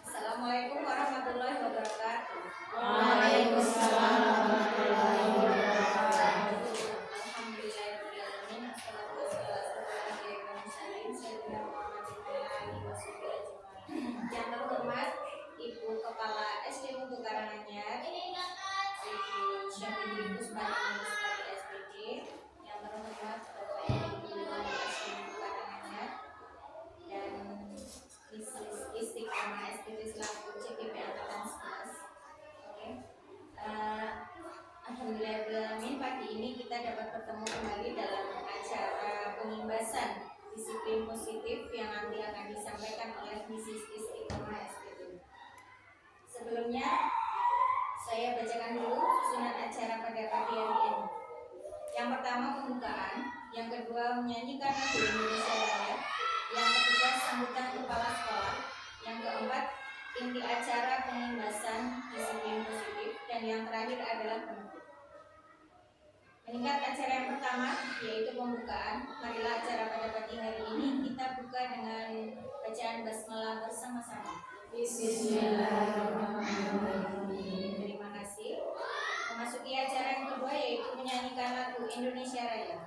Assalamualaikum warahmatullahi wabarakatuh. Waalaikumsalam warahmatullahi wabarakatuh. Alhamdulillahirobbilalamin. Assalatu wassalamu ala sayyidina yang terhormat Ibu Kepala SD Mutu Karanganyar, Ibu Syafidri Kusbani Lestari SPD, yang terhormat Bapak Ibu Guru SD Mutu Karanganyar, dan Mrs. Istiqomah SPD selaku CPP Angkatan 11. Oke. Alhamdulillahirrahmanirrahim, pagi ini kita dapat bertemu kembali dalam acara pengimbasan disiplin positif yang nanti akan disampaikan oleh Mrs. Istiqomah SPD. Sebelumnya saya bacakan dulu susunan acara pada pagi hari ini. Yang pertama pembukaan, yang kedua menyanyikan lagu Indonesia Raya, yang ketiga sambutan kepala sekolah, yang keempat inti acara pengimbasan disiplin positif, dan yang terakhir adalah penutup. Meningkat acara yang pertama yaitu pembukaan. Marilah acara pada pagi hari ini kita buka dengan bacaan basmalah bersama-sama. Bismillahirrahmanirrahim. Terima kasih. Memasuki acara yang kedua yaitu menyanyikan lagu Indonesia Raya.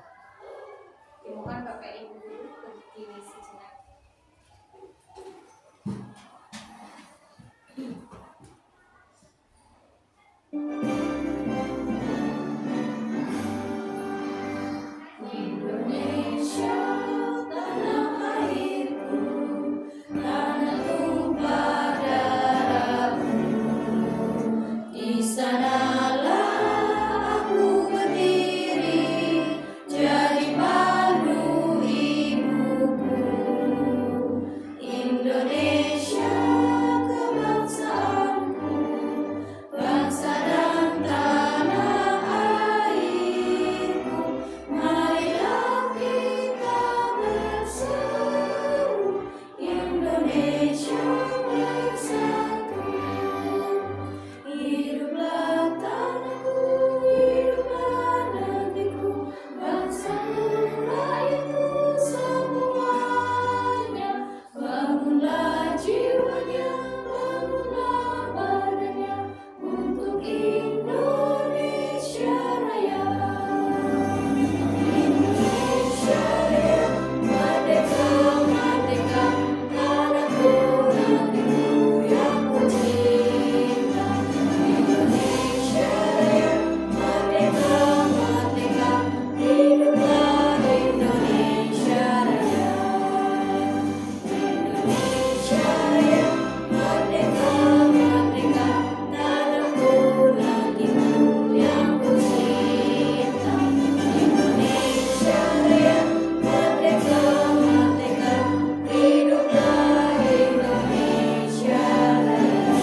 Dimohon Bapak Ibu guru berdiri sejenak. Indonesia, tanah airku, tanah tumpah darahku, di sanalah aku berdiri, jadi pandu ibuku. Indonesia kebangsaanku, bangsa dan tanah airku, marilah kita berseru, Indonesia bersatu. Hiduplah tanahku, hiduplah negeriku, bangsaku, rakyatku semuanya. Bangunlah jiwanya, bangunlah badannya, untuk Indonesia Raya. Indonesia Raya, merdeka, merdeka, tanahku, negeriku yang ku cinta. Indonesia Raya, merdeka, merdeka, hiduplah Indonesia Raya. Indonesia Raya, merdeka, merdeka, tanahku, negeriku yang ku cinta. Indonesia Raya, merdeka, merdeka, hiduplah Indonesia Raya.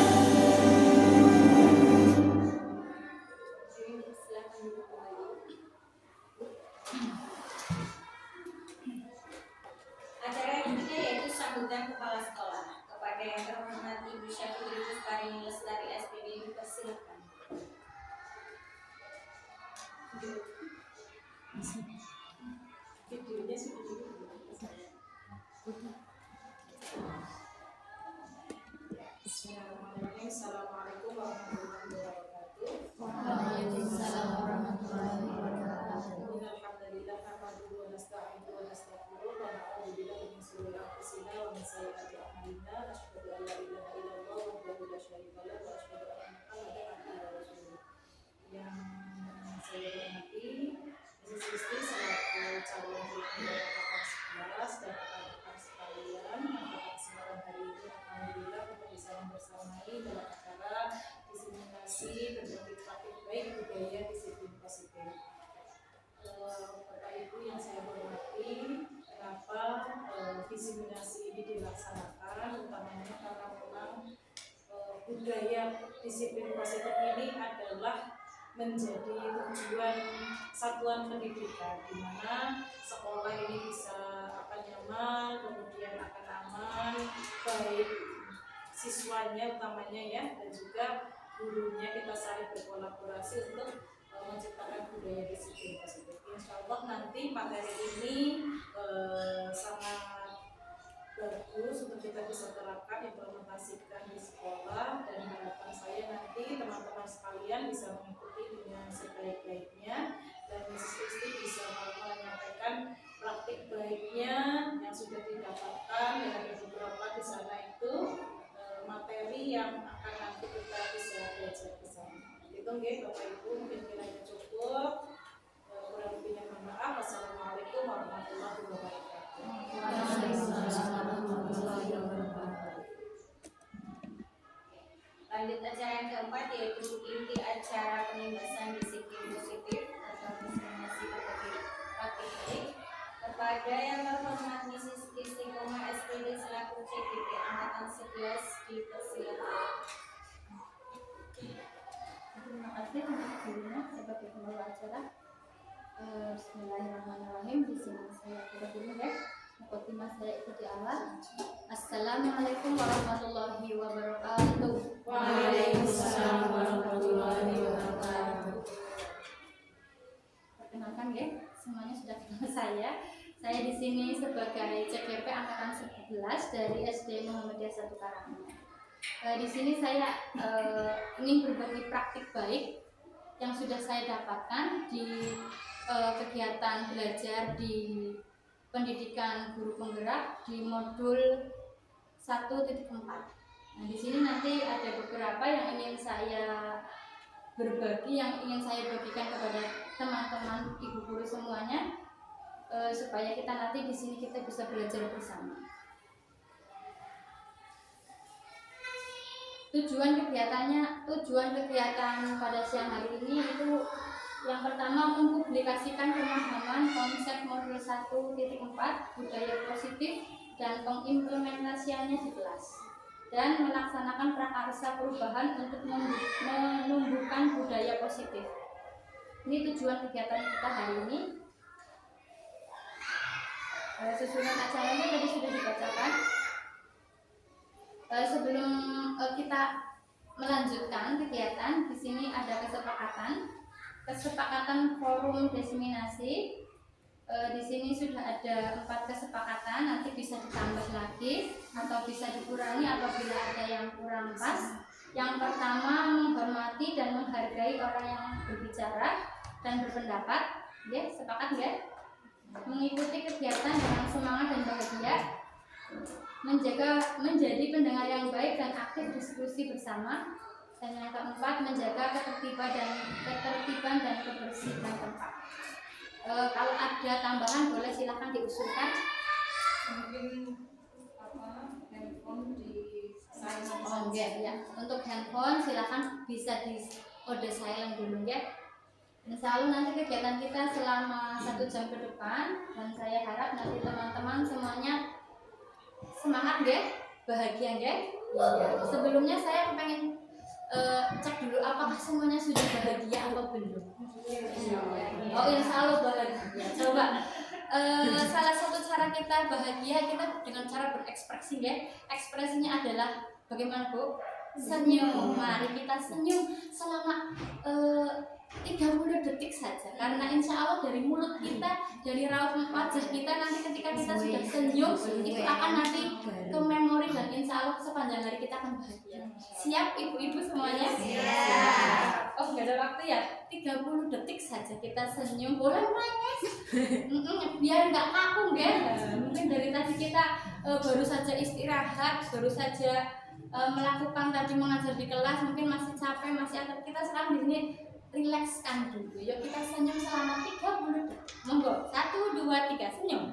Silakan duduk kembali. Acara yang ketiga yaitu sambutan kepala sekolah. Kepada yang terhormat Ibu Syafidri Kusbani Lestari SPD dipersilakan. Bismillahirrahmanirrahim. Assalamualaikum warahmatullahi wabarakatuh. Waalaikumsalam warahmatullahi wabarakatuh. Alhamdulillah, nahmaduhu wa nasta'inuhu wa nastaghfiruh wa na'udzu billahi min shururi anfusina wa min sayyiati a'malina. Asyhadu an la ilaha illallah wahdahu la syarika lahu wa asyhadu anna Muhammadan abduhu wa rasuluh. Yang saya hormati Mrs. Isti selaku calon pimpinan angkatan 11 dan rekan-rekan sekalian, pada kesempatan hari ini alhamdulillah kita bisa membersamai dalam acara diseminasi berbagai praktik baik budaya disiplin positif. Bapak Ibu yang saya hormati, kenapa diseminasi ini dilaksanakan, utamanya karena memang budaya disiplin positif ini adalah menjadi tujuan satuan pendidikan, di mana sekolah ini bisa akan nyaman, kemudian akan aman, baik siswanya utamanya ya, dan juga gurunya kita saling berkolaborasi untuk menciptakan budaya disiplin positif. Insya Allah nanti materi ini sangat bagus untuk kita bisa terapkan, implementasikan di sekolah, dan harapan saya nanti teman-teman sekalian bisa mengikuti dengan sebaik-baiknya dan Mrs. Kristi bisa menyampaikan praktik baiknya yang sudah didapatkan dan ada beberapa di sana itu materi yang akan nanti kita bisa belajar di sana. Itu nggih Bapak Ibu, mungkin kiranya cukup. Kurang lebihnya mohon maaf. Wassalamualaikum warahmatullahi wabarakatuh. Waalaikumsalam warahmatullahi wabarakatuh. Lanjut acara yang keempat yaitu inti acara pengimbasan disiplin positif atau diskriminasi berbagai praktik baik kepada yang terhormat Mrs. Istiqomah SPD selaku CGP Angkatan 11 dipersilakan. Terima kasih untuk dirinya sebagai pembawa acara. Bismillahirrahmanirrahim. Di sini saya dulu ya. Mukadimah saya ikuti Allah. Assalamualaikum warahmatullahi wabarakatuh. Waalaikumsalam warahmatullahi wabarakatuh. Perkenalkan ya, semuanya sudah kenal saya. Saya di sini sebagai CGP Angkatan 11 dari SD Muhammadiyah 1 Karanganyar. Di sini saya ingin berbagi praktik baik yang sudah saya dapatkan di kegiatan belajar di pendidikan guru penggerak di modul 1.4. Nah, di sini nanti ada beberapa yang ingin saya berbagi, yang ingin saya bagikan kepada teman-teman ibu guru semuanya, supaya kita nanti di sini kita bisa belajar bersama. Tujuan kegiatan pada siang hari ini itu yang pertama mempublikasikan pemahaman konsep modul 1.4 budaya positif dan pengimplementasiannya di kelas, dan melaksanakan prakarsa perubahan untuk menumbuhkan budaya positif. Ini tujuan kegiatan kita hari ini. Susunan acaranya tadi sudah dibacakan. Sebelum kita melanjutkan kegiatan, di sini ada kesepakatan forum diseminasi. Di sini sudah ada 4 kesepakatan, nanti bisa ditambah lagi atau bisa dikurangi apabila ada yang kurang pas. Yang pertama, menghormati dan menghargai orang yang berbicara dan berpendapat. Ya, sepakat ya? Mengikuti kegiatan dengan semangat dan bahagia. Menjadi pendengar yang baik dan aktif diskusi bersama. Dan yang keempat, menjaga ketertiban dan kebersihan tempat. Kalau ada tambahan boleh silakan diusulkan. Mungkin handphone di silent. Oh ya. Untuk handphone silakan bisa di mode silent dulu ya. Insya Allah nanti kegiatan kita selama 1 jam ke depan, dan saya harap nanti teman-teman semuanya semangat ya, bahagia ya. Sebelumnya saya pengen cek dulu apakah semuanya sudah bahagia atau belum. Oh insya Allah bahagia. Coba salah satu cara kita bahagia kita dengan cara berekspresi ya. Ekspresinya adalah bagaimana Bu? Senyum. Mari kita senyum selama 30 detik saja, karena insya Allah dari mulut kita, dari raut wajah kita, nanti ketika kita sudah senyum itu akan nanti ke memori, dan insya Allah sepanjang hari kita akan bahagia. Siap ibu-ibu semuanya? Siap. Oh nggak ada waktu ya, 30 detik saja kita senyum, boleh nangis biar nggak kaku ya. Mungkin dari tadi kita baru saja istirahat, baru saja melakukan tadi mengajar di kelas, mungkin masih capek, masih ada, kita sekarang di sini rilekskan dulu. Yuk kita senyum selama 30 detik. Monggo. 1, 2, 3 senyum.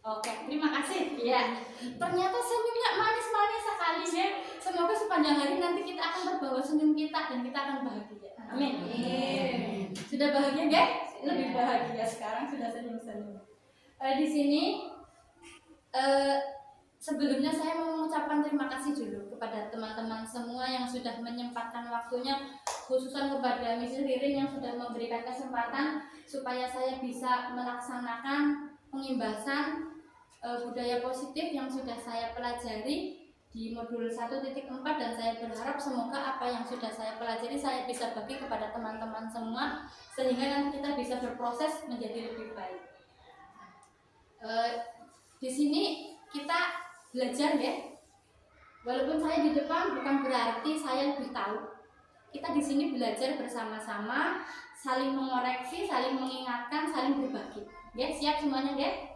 Oke, terima kasih. Ya, ternyata senyumnya manis-manis sekali ya. Semoga sepanjang hari nanti kita akan terbawa senyum kita dan kita akan bahagia. Amin. Sudah bahagia ya? Lebih bahagia sekarang, sudah senyum-senyum. Di sini sebelumnya saya mau mengucapkan terima kasih dulu kepada teman-teman semua yang sudah menyempatkan waktunya, khususnya kepada Mrs. Ririn yang sudah memberikan kesempatan supaya saya bisa melaksanakan pengimbasan budaya positif yang sudah saya pelajari di modul 1.4 dan saya berharap semoga apa yang sudah saya pelajari saya bisa bagi kepada teman-teman semua sehingga nanti kita bisa berproses menjadi lebih baik. Di sini kita belajar ya. Walaupun saya di depan bukan berarti saya lebih tahu. Kita di sini belajar bersama-sama, saling mengoreksi, saling mengingatkan, saling berbagi. Ya, siap semuanya ya?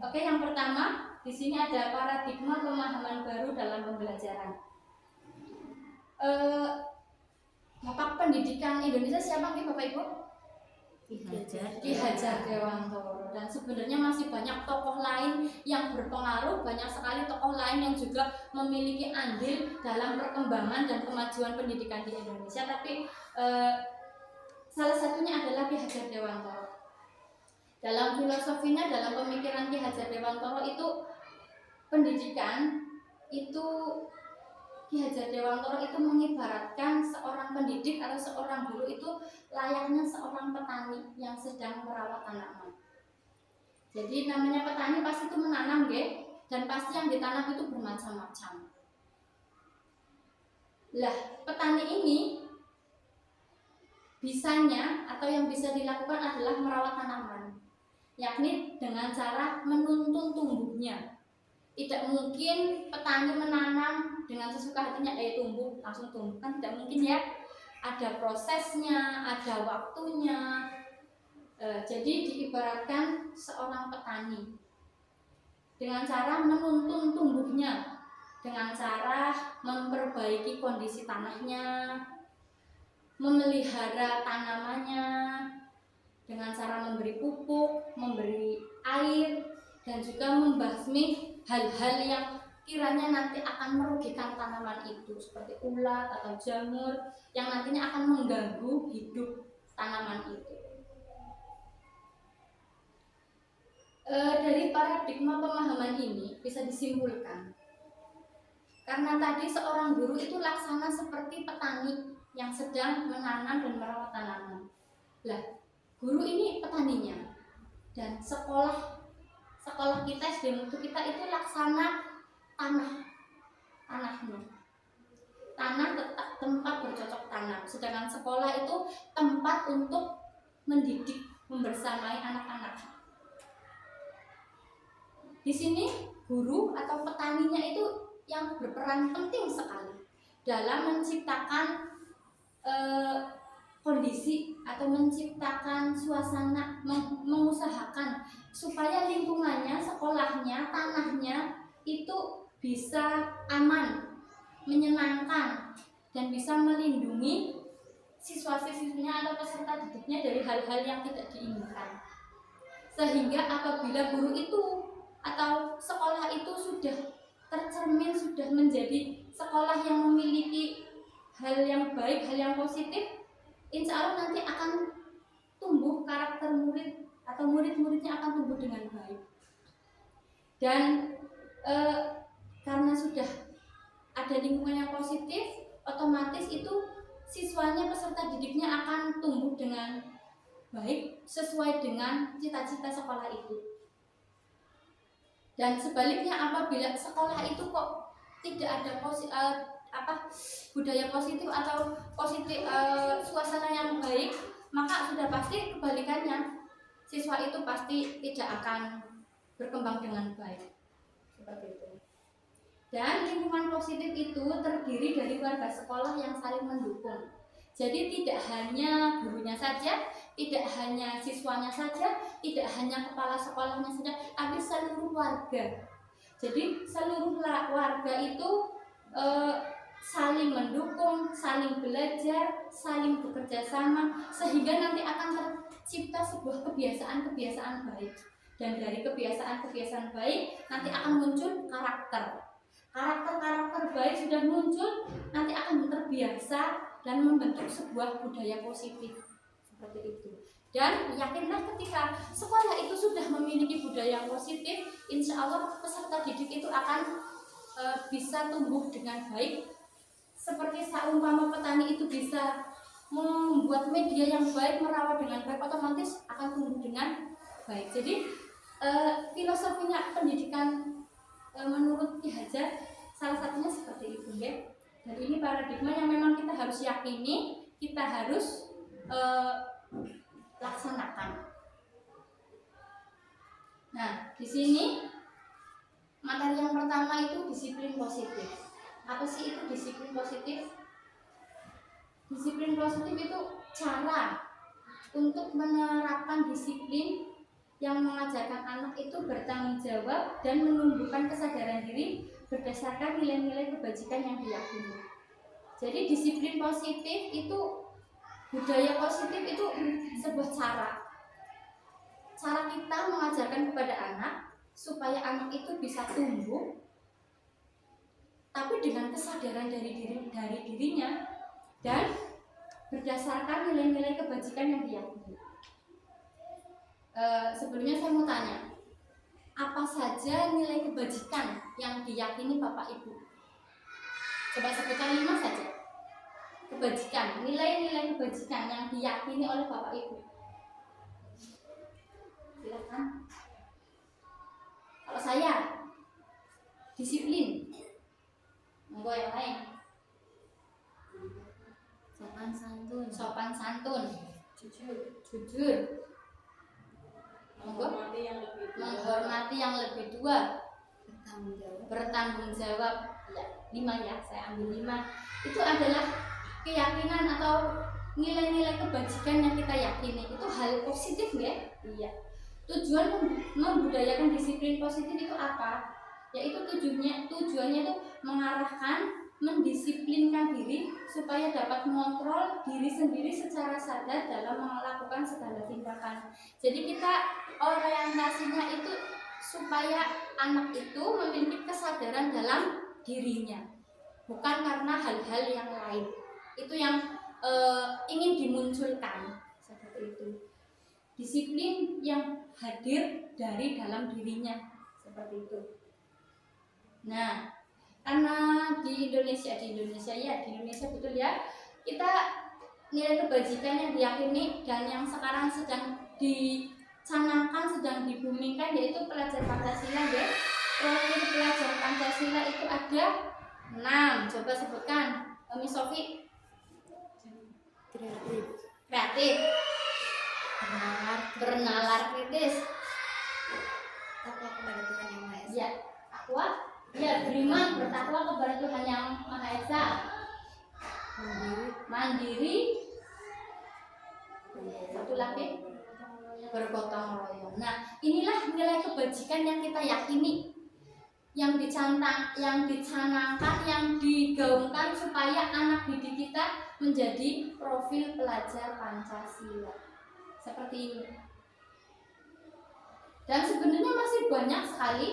Oke, yang pertama di sini ada paradigma pemahaman baru dalam pembelajaran. Bapak pendidikan Indonesia siapa nih Bapak Ibu? Ki Hajar Dewantoro. Dan sebenarnya masih banyak tokoh lain yang berpengaruh, banyak sekali tokoh lain yang juga memiliki andil dalam perkembangan dan kemajuan pendidikan di Indonesia. Tapi salah satunya adalah Ki Hajar Dewantoro. Dalam filosofinya, dalam pemikiran Ki Hajar Dewantoro itu pendidikan itu Ki Hajar Dewantoro itu mengibaratkan seorang pendidik atau seorang guru itu layaknya seorang petani yang sedang merawat tanaman. Jadi namanya petani pasti itu menanam dan pasti yang ditanam itu bermacam-macam. Lah, petani ini bisanya atau yang bisa dilakukan adalah merawat tanaman, yakni dengan cara menuntun tumbuhnya. Tidak mungkin petani menanam dengan sesuka hatinya tumbuh langsung tumbuh, kan tidak mungkin ya. Ada prosesnya, ada waktunya. Jadi diibaratkan seorang petani dengan cara menuntun tumbuhnya, dengan cara memperbaiki kondisi tanahnya, memelihara tanamannya, dengan cara memberi pupuk, memberi air, dan juga membasmi hal-hal yang kiranya nanti akan merugikan tanaman itu seperti ulat atau jamur yang nantinya akan mengganggu hidup tanaman itu. Dari paradigma pemahaman ini bisa disimpulkan karena tadi seorang guru itu laksana seperti petani yang sedang menanam dan merawat tanaman. Lah, guru ini petaninya dan sekolah kita SD mutu kita itu laksana tanah tempat bercocok tanam, sedangkan sekolah itu tempat untuk mendidik, membersamai anak-anak. Di sini guru atau petaninya itu yang berperan penting sekali dalam menciptakan kondisi atau menciptakan suasana, mengusahakan supaya lingkungannya, sekolahnya, tanahnya itu bisa aman, menyenangkan, dan bisa melindungi siswa-siswinya atau peserta didiknya dari hal-hal yang tidak diinginkan. Sehingga apabila guru itu atau sekolah itu sudah tercermin, sudah menjadi sekolah yang memiliki hal yang baik, hal yang positif, insya Allah nanti akan tumbuh karakter murid atau murid-muridnya akan tumbuh dengan baik. Dan karena sudah ada lingkungan yang positif, otomatis itu siswanya, peserta didiknya akan tumbuh dengan baik sesuai dengan cita-cita sekolah itu. Dan sebaliknya apabila sekolah itu kok tidak ada budaya positif atau suasana yang baik, maka sudah pasti kebalikannya, siswa itu pasti tidak akan berkembang dengan baik. Seperti itu. Dan lingkungan positif itu terdiri dari warga sekolah yang saling mendukung. Jadi tidak hanya gurunya saja, tidak hanya siswanya saja, tidak hanya kepala sekolahnya saja, tapi seluruh warga. Jadi seluruh warga itu saling mendukung, saling belajar, saling bekerja sama, sehingga nanti akan tercipta sebuah kebiasaan-kebiasaan baik. Dan dari kebiasaan-kebiasaan baik nanti akan muncul karakter baik sudah muncul, nanti akan terbiasa dan membentuk sebuah budaya positif seperti itu. Dan yakinlah ketika sekolah itu sudah memiliki budaya positif, insya Allah peserta didik itu akan bisa tumbuh dengan baik. Seperti seumpama petani itu bisa membuat media yang baik, merawat dengan baik, otomatis akan tumbuh dengan baik. Jadi filosofinya pendidikan menurut Ki Hajar salah satunya seperti itu ya. Dan ini paradigma yang memang kita harus yakini, kita harus laksanakan. Nah, di sini materi yang pertama itu disiplin positif. Apa sih itu disiplin positif? Disiplin positif itu cara untuk menerapkan disiplin yang mengajarkan anak itu bertanggung jawab dan menumbuhkan kesadaran diri berdasarkan nilai-nilai kebajikan yang diyakini. Jadi disiplin positif itu, budaya positif itu sebuah cara kita mengajarkan kepada anak supaya anak itu bisa tumbuh tapi dengan kesadaran dari dirinya dan berdasarkan nilai-nilai kebajikan yang diyakini. Sebelumnya saya mau tanya, apa saja nilai kebajikan yang diyakini Bapak Ibu? Coba sebutkan 5 saja. Kebajikan, nilai-nilai kebajikan yang diyakini oleh Bapak Ibu. Silakan. Kalau saya, disiplin. Monggo yang lain. Sopan santun. Jujur. Monggo. Menghormati yang lebih tua. Bertanggung jawab. Ya, 5 ya, saya ambil 5. Itu adalah keyakinan atau nilai-nilai kebajikan yang kita yakini. Itu hal positif ya? Iya. Tujuan membudayakan disiplin positif itu apa? Yaitu tujuannya itu mengarahkan, mendisiplinkan diri supaya dapat mengontrol diri sendiri secara sadar dalam melakukan segala tindakan. Jadi kita orientasinya itu supaya anak itu memiliki kesadaran dalam dirinya, bukan karena hal-hal yang lain. Itu yang ingin dimunculkan seperti itu. Disiplin yang hadir dari dalam dirinya seperti itu. Nah, karena di Indonesia betul ya, kita nilai kebajikan yang diyakini dan yang sekarang sedang dicanangkan, sedang dibumingkan yaitu pelajar Pancasila ya. Profil pelajar Pancasila itu ada 6. Coba sebutkan, Miss Sofi. Kreatif. Bernalar kritis. Takwa kepada Tuhan Yang Maha Esa. Ya, takwa. Ya, beriman, bertakwa kepada Tuhan Yang Maha Esa. Mandiri. Satu lagi, bergotong royong. Nah, inilah nilai kebajikan yang kita yakini, yang dicanangkan, yang digaungkan supaya anak didik kita menjadi profil pelajar Pancasila. Seperti ini. Dan sebenarnya masih banyak sekali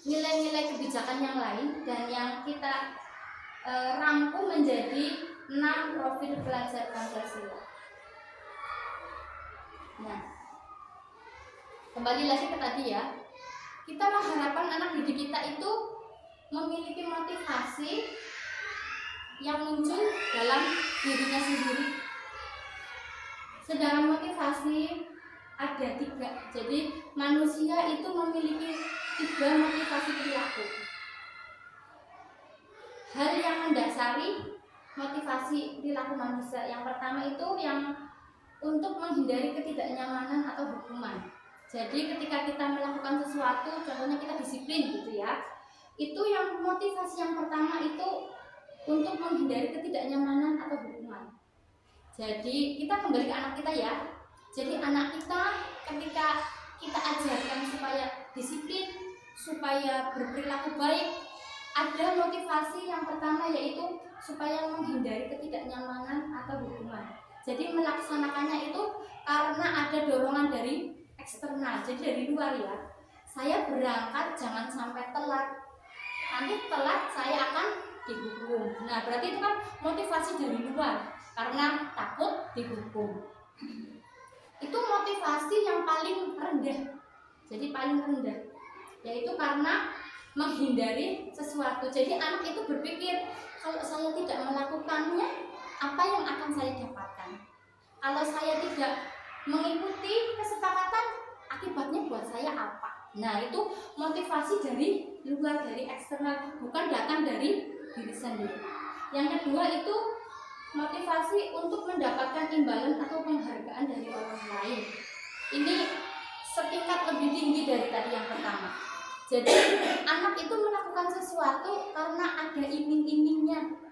nilai-nilai kebijakan yang lain dan yang kita rangkum menjadi 6 profil pelajar Pancasila. Nah, kembali lagi ke tadi ya, kita mengharapkan anak didik kita itu memiliki motivasi yang muncul dalam dirinya sendiri. Sedangkan motivasi ada 3. Jadi manusia itu memiliki 3 motivasi perilaku. Hal yang mendasari motivasi perilaku manusia. Yang pertama itu yang untuk menghindari ketidaknyamanan atau hukuman. Jadi ketika kita melakukan sesuatu, contohnya kita disiplin gitu ya, itu yang motivasi yang pertama itu untuk menghindari ketidaknyamanan atau hukuman. Jadi kita kembali ke anak kita ya. Jadi anak kita ketika kita ajarkan supaya disiplin, supaya berperilaku baik, ada motivasi yang pertama yaitu supaya menghindari ketidaknyamanan atau hukuman. Jadi melaksanakannya itu karena ada dorongan dari eksternal, jadi dari luar ya. Saya berangkat jangan sampai telat. Nanti telat saya akan dihukum. Nah, berarti itu kan motivasi dari luar karena takut dihukum. Itu motivasi yang paling rendah. Jadi paling rendah yaitu karena menghindari sesuatu. Jadi anak itu berpikir, kalau saya tidak melakukannya, apa yang akan saya dapatkan? Kalau saya tidak mengikuti kesepakatan, akibatnya buat saya apa? Nah, itu motivasi dari luar, dari eksternal, bukan datang dari diri sendiri. Yang kedua itu motivasi untuk mendapatkan imbalan atau penghargaan dari orang lain. Ini setingkat lebih tinggi dari tadi yang pertama. Jadi anak itu melakukan sesuatu karena ada iming-imingnya.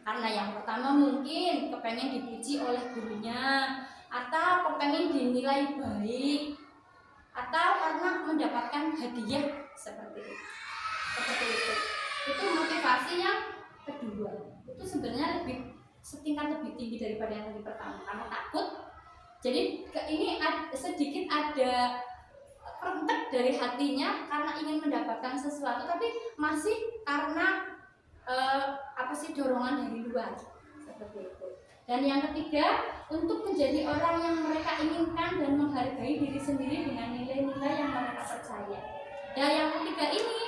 Karena yang pertama mungkin kepengen dipuji oleh gurunya, atau kepengen dinilai baik, atau karena mendapatkan hadiah seperti itu. Itu motivasi yang kedua. Itu sebenarnya setingkat lebih tinggi daripada yang tadi pertama, karena takut. Jadi ini sedikit ada rentek dari hatinya karena ingin mendapatkan sesuatu, tapi masih karena dorongan dari luar seperti itu. Dan yang ketiga, untuk menjadi orang yang mereka inginkan dan menghargai diri sendiri dengan nilai-nilai yang mereka percaya. Dan yang ketiga ini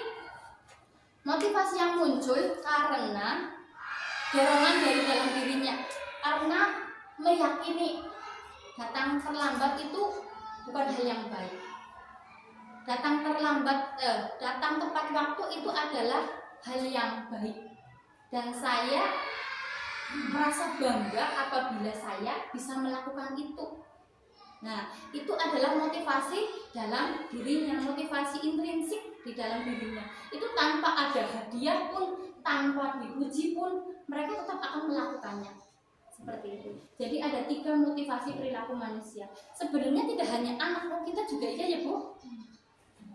motivasi yang muncul karena dorongan dari dalam dirinya, karena meyakini datang terlambat itu bukan hal yang baik. Datang tepat waktu itu adalah hal yang baik. Dan saya merasa bangga apabila saya bisa melakukan itu. Nah, itu adalah motivasi dalam dirinya, motivasi intrinsik di dalam dirinya. Itu tanpa ada hadiah pun, tanpa dipuji pun, mereka tetap akan melakukannya. Seperti itu. Jadi ada 3 motivasi perilaku manusia. Sebenarnya tidak hanya anak, kita juga iya ya Bu.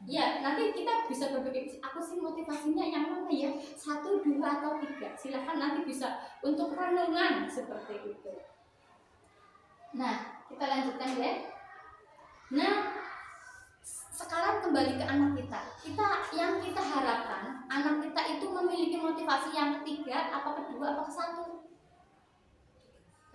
Ya, nanti kita bisa berpikir, aku sih motivasinya yang mana ya? 1, 2, atau 3. Silahkan nanti bisa untuk renungan seperti itu. Nah, kita lanjutkan ya. Nah, sekarang kembali ke anak kita. Yang kita harapkan anak kita itu memiliki motivasi yang ketiga, apa kedua, apa ke-1?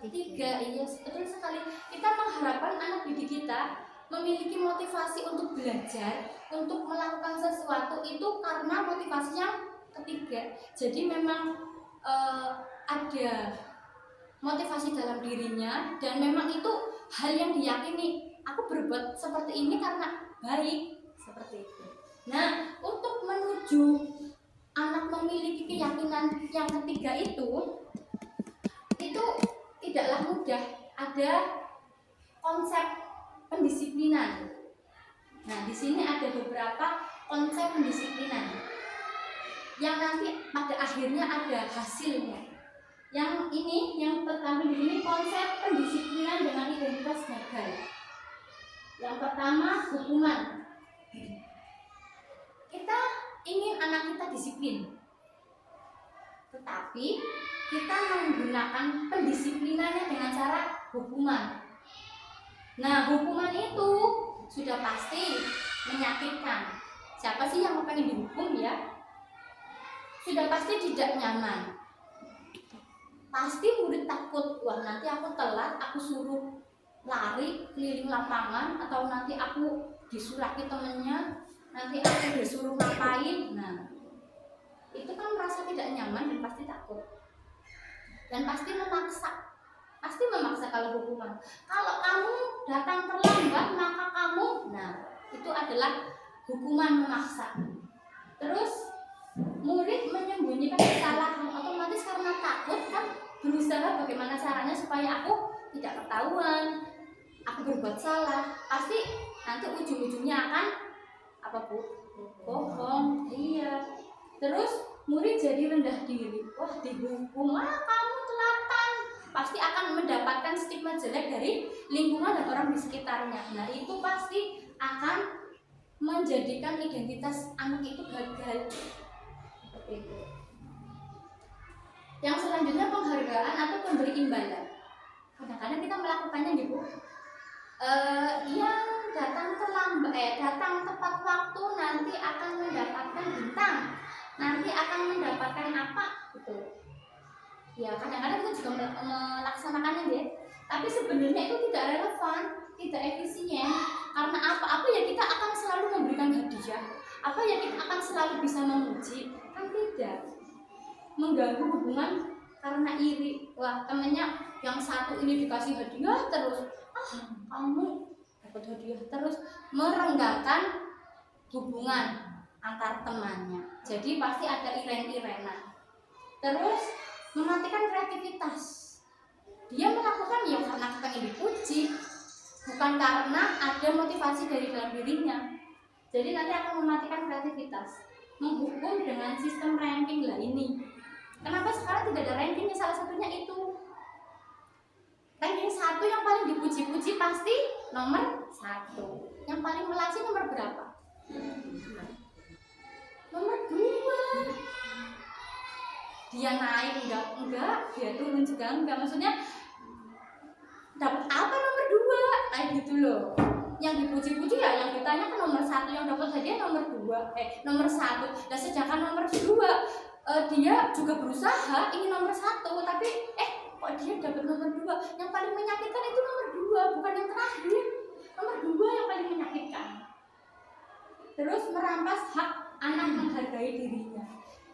Ketiga, iya betul sekali. Kita mengharapkan anak didik kita memiliki motivasi untuk belajar, untuk melakukan sesuatu itu karena motivasi yang ketiga. Jadi memang ada motivasi dalam dirinya dan memang itu hal yang diyakini. Aku berbuat seperti ini karena baik, seperti itu. Nah, untuk menuju anak memiliki keyakinan yang ketiga itu tidaklah mudah. Ada konsep pendisiplinan. Nah, di sini ada beberapa konsep pendisiplinan yang nanti pada akhirnya ada hasilnya. Yang pertama di sini konsep pendisiplinan dengan identitas gagal. Yang pertama hukuman. Kita ingin anak kita disiplin, tetapi kita menggunakan pendisiplinannya dengan cara hukuman. Nah, hukuman itu sudah pasti menyakitkan. Siapa sih yang pengen dihukum ya? Sudah pasti tidak nyaman. Pasti murid takut, wah nanti aku telat, aku suruh lari keliling lapangan, atau nanti aku disulaki temennya, nanti aku disuruh ngapain. Nah, itu kan merasa tidak nyaman dan pasti takut. Dan pasti memaksa. Kalau hukuman. Kalau kamu datang terlambat maka kamu, nah itu adalah hukuman memaksa. Terus murid menyembunyikan kesalahan, otomatis karena takut kan berusaha bagaimana caranya supaya aku tidak ketahuan, aku berbuat salah. Pasti nanti ujung-ujungnya akan apa Bu? Bohong. Iya. Terus murid jadi rendah diri. Wah, dihukum, kamu telatan. Pasti akan mendapatkan stigma jelek dari lingkungan dan orang di sekitarnya. Nah, itu pasti akan menjadikan identitas anak itu gagal. Seperti itu. Yang selanjutnya penghargaan atau pemberi imbalan. Kadang-kadang kita melakukannya gitu. Yang datang tepat waktu nanti akan mendapatkan bintang. Nanti akan mendapatkan apa gitu. Ya, kadang-kadang kita juga melaksanakannya deh. Tapi sebenarnya itu tidak relevan, tidak efisien. Karena apa ya kita akan selalu memberikan hadiah. Apa ya kita akan selalu bisa memuji? Kan tidak. Mengganggu hubungan karena iri. Wah, temennya yang satu ini dikasih hadiah terus, kamu dapat hadiah terus, merenggangkan hubungan antar temannya. Jadi pasti ada iren-irenan. Terus mematikan kreativitas. Dia melakukan ya karena pengen dipuji, bukan karena ada motivasi dari dalam dirinya. Jadi nanti akan mematikan kreativitas. Menghukum dengan sistem ranking lah ini. Kenapa sekarang tidak ada rankingnya? Salah satunya itu. Ranking 1 yang paling dipuji-puji pasti nomor 1. Yang paling melasi nomor berapa? Nomor 2. Dia naik enggak, dia turun juga enggak. Maksudnya dapat apa nomor 2? Kayak gitu loh. Yang dipuji-puji ya yang ditanya kan nomor 1, yang dapat hadiah nomor 2, nomor 1. Dan sedangkan nomor 2 dia juga berusaha ingin nomor 1, tapi kok dia dapat nomor 2. Yang paling menyakitkan itu nomor 2, bukan yang terakhir. Nomor 2 yang paling menyakitkan. Terus merampas hak anak menghargai dirinya.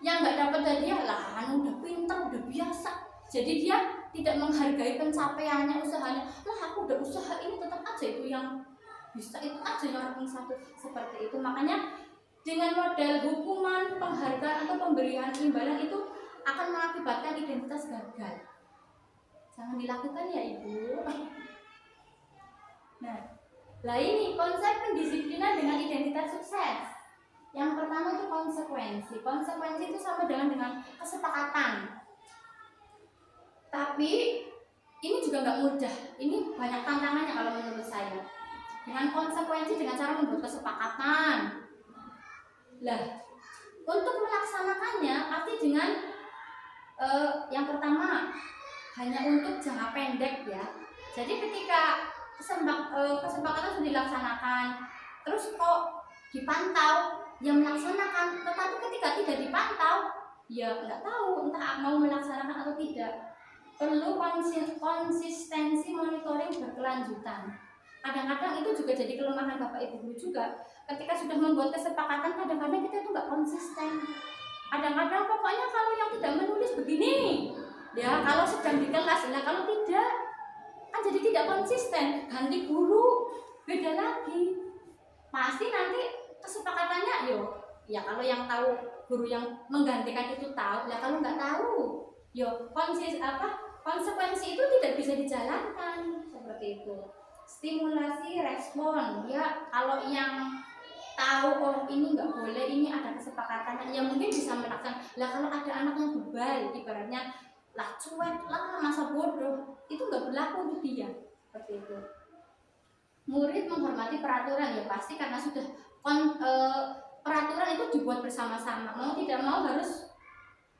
Yang nggak dapat hadiah lah, udah pintar, udah biasa. Jadi dia tidak menghargai pencapaiannya, usahanya. Lah aku udah usaha ini, tetap aja itu yang bisa, itu aja yang ranking 1. Seperti itu. Makanya dengan model hukuman, penghargaan atau pemberian imbalan itu akan mengakibatkan identitas gagal. Jangan dilakukan ya Ibu. Nah, lah ini konsep pendisiplinan dengan identitas sukses. Yang pertama itu konsekuensi. Konsekuensi itu sama dengan kesepakatan. Tapi ini juga nggak mudah. Ini banyak tantangannya kalau menurut saya. Dengan konsekuensi, dengan cara membuat kesepakatan. Lah, untuk melaksanakannya pasti dengan yang pertama hanya untuk jangka pendek ya. Jadi ketika kesepakatan sudah dilaksanakan, terus kok dipantau, yang melaksanakan, tetapi ketika tidak dipantau, ya nggak tahu entah mau melaksanakan atau tidak. Perlu konsistensi monitoring berkelanjutan. Kadang-kadang itu juga jadi kelemahan Bapak Ibu guru juga. Ketika sudah membuat kesepakatan, kadang-kadang kita itu nggak konsisten. Kadang-kadang pokoknya kalau yang tidak menulis begini, ya kalau sedang di kelas, nah kalau tidak, kan jadi tidak konsisten. Ganti guru, beda lagi. Pasti nanti kesepakatannya ya kalau yang tahu guru yang menggantikan itu tahu, ya kalau nggak tahu, konsekuensi itu tidak bisa dijalankan seperti itu. Stimulasi respon, ya kalau yang tahu ini nggak boleh, ini ada kesepakatannya, ya mungkin bisa melaksanakan. Lah kalau ada anak yang bebal, ibaratnya lah cuek lah, masa bodoh, itu nggak berlaku untuk dia seperti itu. Murid menghormati peraturan, ya pasti karena sudah peraturan itu dibuat bersama-sama, mau tidak mau harus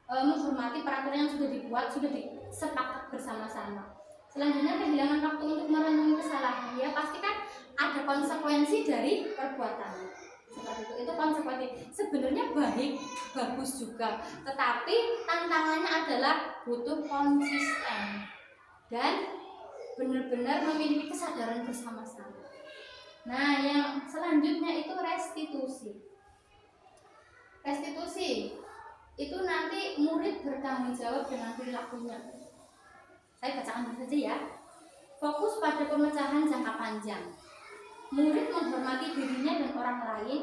menghormati peraturan yang sudah dibuat, sudah disepakat bersama-sama. Selanjutnya kehilangan waktu untuk merenungi kesalahan, ya pasti kan ada konsekuensi dari perbuatan seperti itu. Itu konsekuensi sebenarnya baik, bagus juga, tetapi tantangannya adalah butuh konsisten dan benar-benar memiliki kesadaran bersama-sama. Nah, yang selanjutnya itu restitusi. Restitusi itu nanti murid bertanggung jawab dengan perilakunya. Saya bacakan dulu saja ya. Fokus pada pemecahan jangka panjang. Murid menghormati dirinya dan orang lain.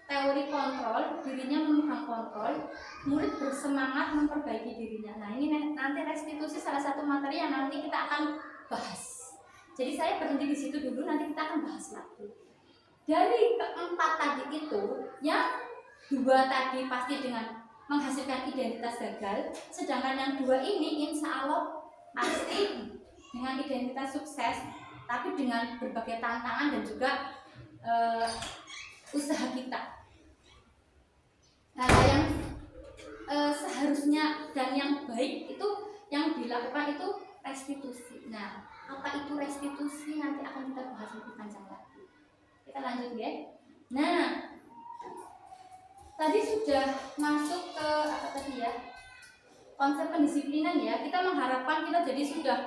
Teori kontrol, dirinya memegang kontrol. Murid bersemangat memperbaiki dirinya. Nah, ini nanti restitusi salah satu materi yang nanti kita akan bahas. Jadi saya berhenti di situ dulu, nanti kita akan bahas lagi. Dari keempat tadi itu, yang 2 tadi pasti dengan menghasilkan identitas gagal, sedangkan yang 2 ini insya Allah pasti dengan identitas sukses, tapi dengan berbagai tantangan dan juga usaha kita. Nah, yang seharusnya dan yang baik itu yang dilakukan itu restitusi. Nah, apa itu restitusi nanti akan kita bahas lebih panjang lagi. Kita lanjut ya. Nah, tadi sudah masuk ke apa tadi ya? Konsep pendisiplinan ya. Kita mengharapkan kita jadi sudah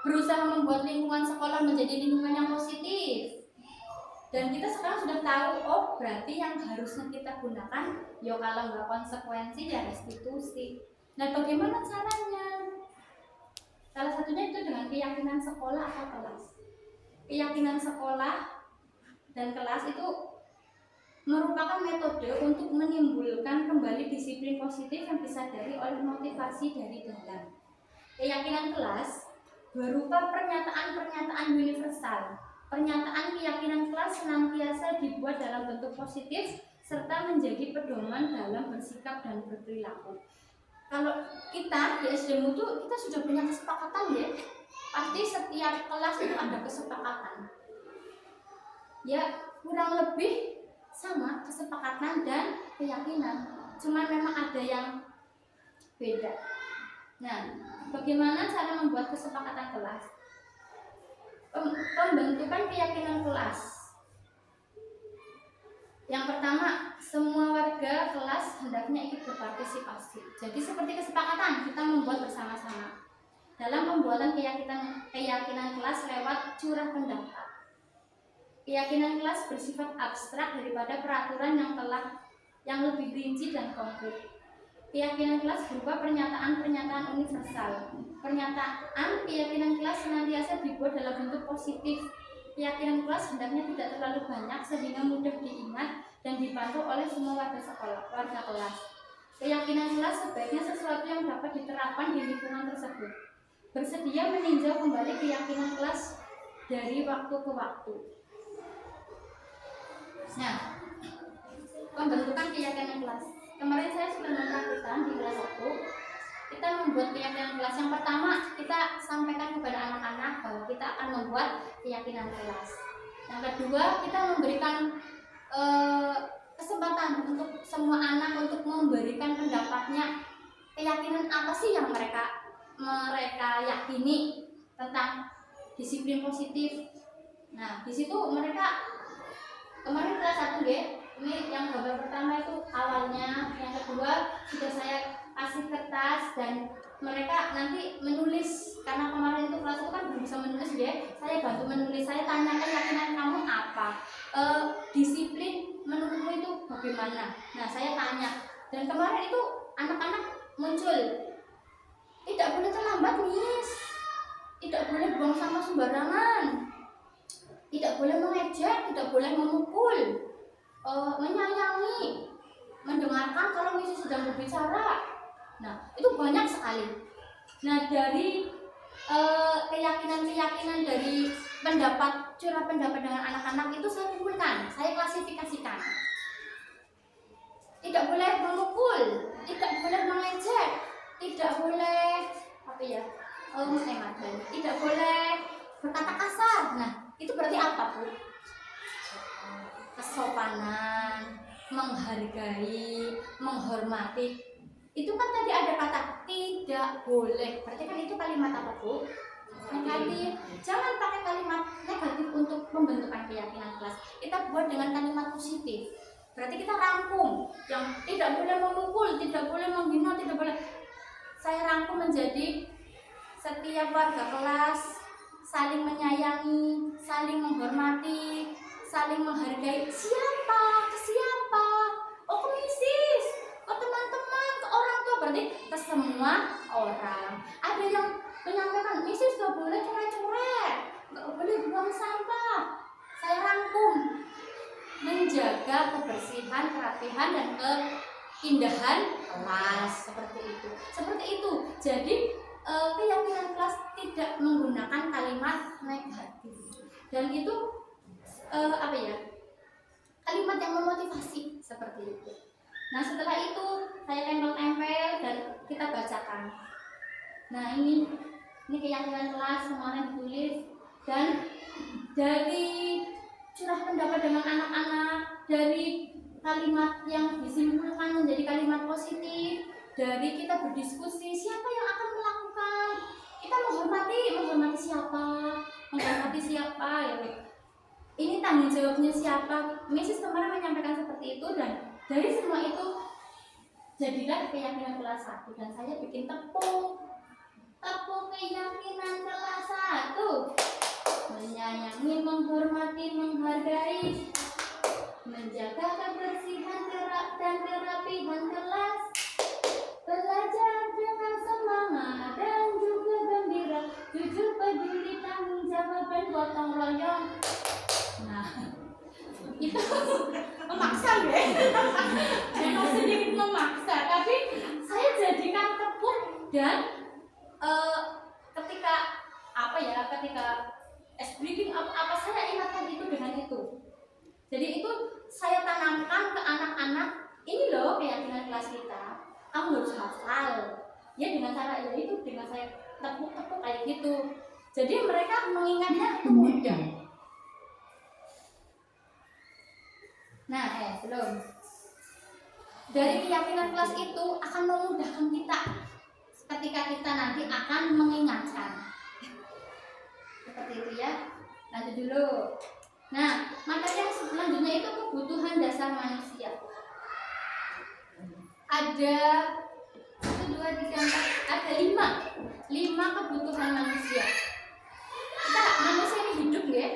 berusaha membuat lingkungan sekolah menjadi lingkungan yang positif. Dan kita sekarang sudah tahu, oh berarti yang harusnya kita gunakan, ya kalau nggak konsekuensi ya restitusi. Nah, bagaimana caranya? Salah satunya itu dengan keyakinan sekolah atau kelas. Keyakinan sekolah dan kelas itu merupakan metode untuk menimbulkan kembali disiplin positif yang disadari oleh motivasi dari dalam. Keyakinan kelas berupa pernyataan-pernyataan universal. Pernyataan keyakinan kelas senantiasa dibuat dalam bentuk positif serta menjadi pedoman dalam bersikap dan berperilaku. Kalau kita di SDM itu kita sudah punya kesepakatan ya, pasti setiap kelas itu ada kesepakatan. Ya kurang lebih sama kesepakatan dan keyakinan, cuman memang ada yang beda. Nah, bagaimana cara membuat kesepakatan kelas? Pembentukan keyakinan kelas. Yang pertama, semua warga kelas hendaknya ikut berpartisipasi. Jadi seperti kesepakatan kita membuat bersama-sama dalam pembuatan keyakinan kelas lewat curah pendapat. Keyakinan kelas bersifat abstrak daripada peraturan yang lebih rinci dan konkret. Keyakinan kelas berupa pernyataan-pernyataan universal. Pernyataan keyakinan kelas senantiasa dibuat dalam bentuk positif. Keyakinan kelas hendaknya tidak terlalu banyak sehingga mudah diingat dan dipantau oleh semua warga kelas. Keyakinan kelas sebaiknya sesuatu yang dapat diterapkan di lingkungan tersebut. Bersedia meninjau kembali keyakinan kelas dari waktu ke waktu. Nah, pembentukan keyakinan kelas. Kemarin saya sudah mempraktikkan di kelas 1. Kita membuat keyakinan kelas. Yang pertama, kita sampaikan kepada anak-anak bahwa kita akan membuat keyakinan kelas. Yang kedua, kita memberikan kesempatan untuk semua anak untuk memberikan pendapatnya. Keyakinan apa sih yang mereka yakini tentang disiplin positif. Nah, di situ mereka kemarin kelas 1 ya, ini yang gambar pertama itu awalnya, yang kedua sudah saya kasih kertas dan mereka nanti menulis, karena kemarin itu kelas itu kan belum bisa menulis ya, saya bantu menulis, saya tanya keyakinan kamu apa, disiplin menurutmu itu bagaimana. Nah saya tanya, dan kemarin itu anak-anak muncul, tidak boleh terlambat Miss, tidak boleh buang sampah sembarangan, tidak boleh mengejek, tidak boleh memukul, menyayangi, mendengarkan kalau Miss sedang berbicara. Nah itu banyak sekali. Nah dari keyakinan-keyakinan dari curah pendapat dengan anak-anak itu saya kumpulkan, saya klasifikasikan. Tidak boleh memukul, tidak boleh mengejek, tidak boleh tidak boleh berkata kasar. Nah itu berarti apa Bu? Kesopanan, menghargai, menghormati. Itu kan tadi ada kata tidak boleh. Berarti kan itu kalimat apa Bu? Negatif. Jangan pakai kalimat negatif untuk pembentukan keyakinan kelas. Kita buat dengan kalimat positif. Berarti kita rangkum. Yang tidak boleh memukul, tidak boleh menghina, tidak boleh. Saya rangkum menjadi setiap warga kelas saling menyayangi, saling menghormati, saling menghargai. Siapa? Ke siapa? Oh ke misis, ke teman-teman, ke orang tua. Berarti ke semua orang. Ada yang menyampaikan, misis gak boleh coret-coret, gak boleh buang sampah. Saya rangkum, menjaga kebersihan, kerapihan, dan keindahan kelas. Seperti itu. Jadi keyakinan kelas tidak menggunakan kalimat negatif, dan itu kalimat yang memotivasi seperti itu. Nah setelah itu saya tempel-tempel dan kita bacakan. Nah ini keyakinan kelas semuanya ditulis, dan dari curah pendapat dengan anak-anak, dari kalimat yang disimpulkan menjadi kalimat positif, dari kita berdiskusi siapa yang akan melakukan, kita menghormati siapa ya. Ini tanggung jawabnya siapa. Mrs. kemarin menyampaikan seperti itu, dan dari semua itu jadilah keyakinan kelas 1, dan saya bikin tepuk keyakinan kelas 1. Menyayangi, menghormati, menghargai, menjaga kebersihan dan kerapihan kelas, belajar dengan semangat dan juga gembira, jujur, peduli, tanggung jawab, dan gotong royong. Nah, itu memaksa memaksa ya. Memang sedikit memaksa, tapi saya jadikan tepuk dan ketika ketika breaking apa saya ingatkan itu dengan itu. Jadi itu saya tanamkan ke anak-anak, ini loh keyakinan kelas kita, kamu harus hafal ya, dengan cara ya itu, dengan saya tepuk-tepuk kayak gitu. Jadi mereka mengingatnya itu mudah. Nah, belum. Dari keyakinan kelas itu akan memudahkan kita ketika kita nanti akan mengingatkan. Seperti itu ya. Lanjut dulu. Nah, materi yang selanjutnya itu kebutuhan dasar manusia. Ada 1, 2, 3, 4, ada 5 kebutuhan manusia. Manusia ini hidup ya.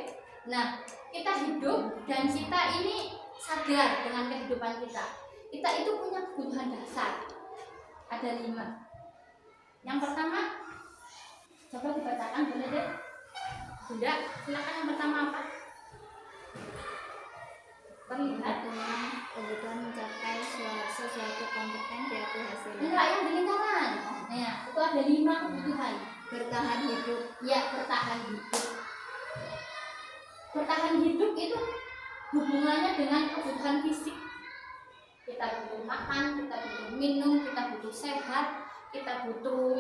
Nah, kita hidup dan kita ini sadar dengan kehidupan kita. Kita itu punya kebutuhan dasar. Ada 5. Yang pertama, coba dibacakan boleh deh. Bunda, silakan yang pertama apa? Terlihat Kebutuhan mencapai sesuatu kompeten yaitu hasil. enggak yang di lingkaran. Nah, itu ada 5 kebutuhan. Bertahan hidup. Ya, bertahan hidup. Bertahan hidup itu hubungannya dengan kebutuhan fisik. Kita butuh makan, kita butuh minum, kita butuh sehat, kita butuh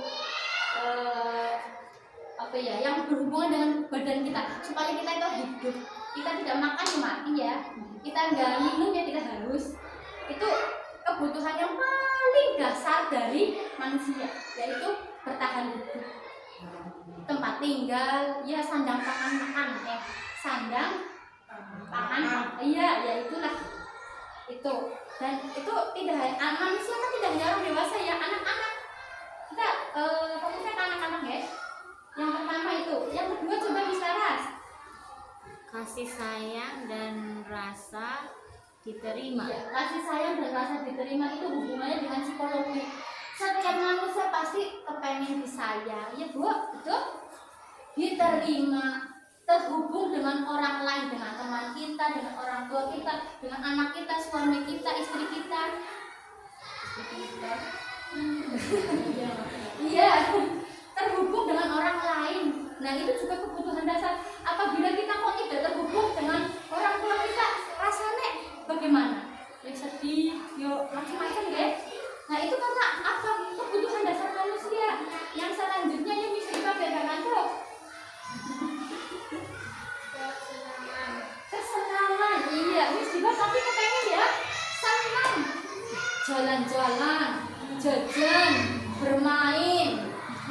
yang berhubungan dengan badan kita supaya kita itu hidup. Kita tidak makan ya mati ya, kita nggak minum ya tidak haus. Itu kebutuhan yang paling dasar dari manusia, yaitu bertahan hidup. Tempat tinggal, ya sandang pangan makan, sandang pangan, iya ya itulah itu. Dan itu tidak manusia kan tidak hanya orang dewasa ya, anak-anak kita fokusnya ke anak-anak ya. Yang pertama itu, yang kedua coba Misaras. Kasih sayang dan rasa diterima. Ya, kasih sayang dan rasa diterima itu hubungannya dengan psikologi. Setiap manusia pasti kepengen disayang, ya Bu, betul? Diterima, terhubung dengan orang lain, dengan teman kita, dengan orang tua kita, dengan anak kita, suami kita, istri kita. Iya, terhubung dengan orang lain. Nah, itu juga kebutuhan dasar. Apabila kita kok tidak terhubung dengan orang tua kita, rasanya bagaimana? Ya sedih, yo macam-macam ya. Nah, itu karena apa? Kebutuhan dasar manusia. Yang selanjutnya yang bisa dibedakan tuh kesenangan. Iya, wis juga tapi kepengen ya senang. Jalan-jalan, jajan, bermain,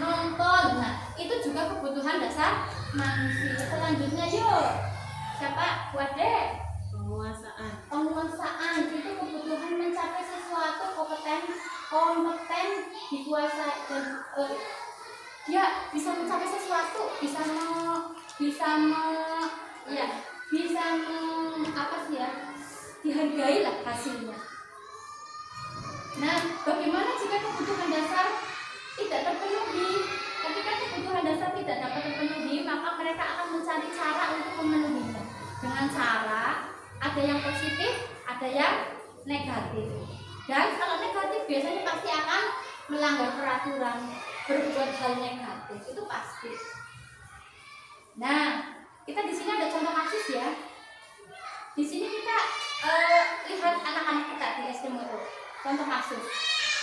nonton. Nah, itu juga kebutuhan dasar manusia. Selanjutnya yuk. Siapa? Wade. Penguasaan itu kebutuhan mencapai sesuatu, kompeten dikuasai dan dia bisa mencapai sesuatu, bisa dihargai lah hasilnya. Nah, bagaimana jika kebutuhan dasar tidak terpenuhi? Ketika kebutuhan dasar tidak dapat terpenuhi, maka mereka akan mencari cara untuk memenuhinya. Dengan cara ada yang positif, ada yang negatif. Dan kalau negatif biasanya pasti akan melanggar peraturan, berbuat hal negatif, itu pasti. Nah, kita di sini ada contoh kasus ya. Di sini kita lihat anak-anak kita di SD Moto. Contoh kasus.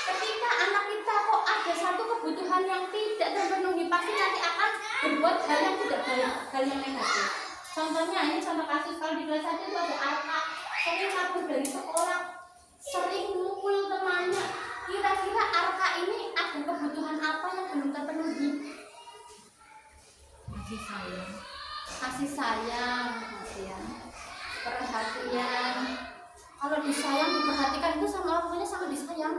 Ketika anak kita kok ada satu kebutuhan yang tidak terpenuhi, pasti nanti akan berbuat hal yang tidak baik, hal yang negatif. Contohnya ini contoh kasus kalau di kelas 1 itu ada Arka sering kabur dari sekolah, sering mukul temannya. Kira-kira Arka ini ada kebutuhan apa yang belum terpenuhi? Kasih sayang, perhatian. Kalau disayang, diperhatikan itu sama orang tuanya sama disayang.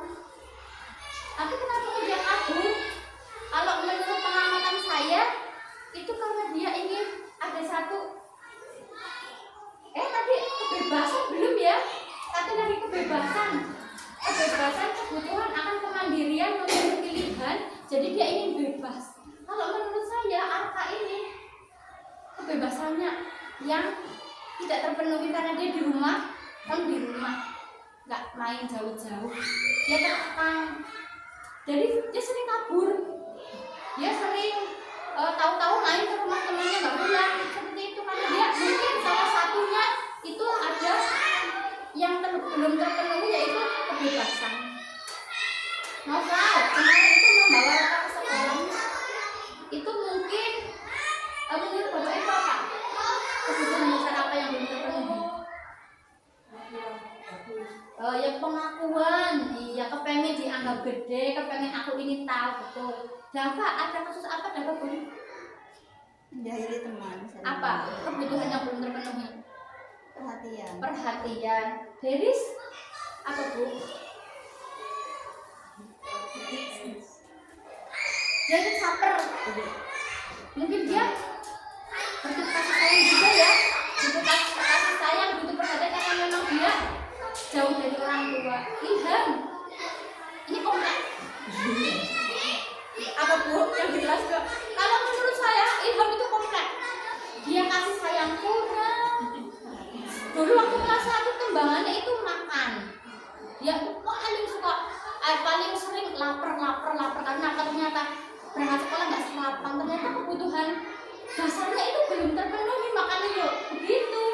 Tapi kenapa dia kabur? Kalau menurut pengamatan saya, itu karena dia ingin ada satu. Tadi kebebasan belum ya? Tadi lagi kebebasan. Kebebasan, kebutuhan akan kemandirian, memiliki pilihan. Jadi dia ingin bebas. Kalau menurut saya, Arka ini kebebasannya yang tidak terpenuhi karena dia di rumah, di rumah. nggak main jauh-jauh, dia terkekang. Jadi dia sering kabur, dia sering tahu-tahu main ke rumah temannya nggak pulang seperti itu, karena dia mungkin salah satunya itu ada yang belum terpenuhi, yaitu kebebasan. Novel kemarin itu membawa Raka ke sekolah, itu mungkin menurut bapak itu apa? Kebutuhan dasar apa yang belum terpenuhi? Ya pengakuan, iya, kepengen dianggap gede, kepengen aku ini tahu betul. Dapat ada kasus apa dapat pun? Menjahili teman. Apa kebutuhan yang belum terpenuhi? Perhatian. Perhatian. Deris apa bu? Dia itu caper. Mungkin dia butuh kasih sayang juga ya, butuh kasih sayang, butuh perhatian karena memang dia jauh dari orang tua. Ilham, ini komplek. Apa bu yang dijelaskan? Kalau menurut saya Ilham itu komplek. Dia kasih sayang kurang. Dulu waktu kelas 1 kembangannya itu makan. Dia paling suka, paling sering lapar karena ternyata berangkat sekolah nggak sarapan. Ternyata kebutuhan dasarnya itu belum terpenuhi, makanya yuk begitu.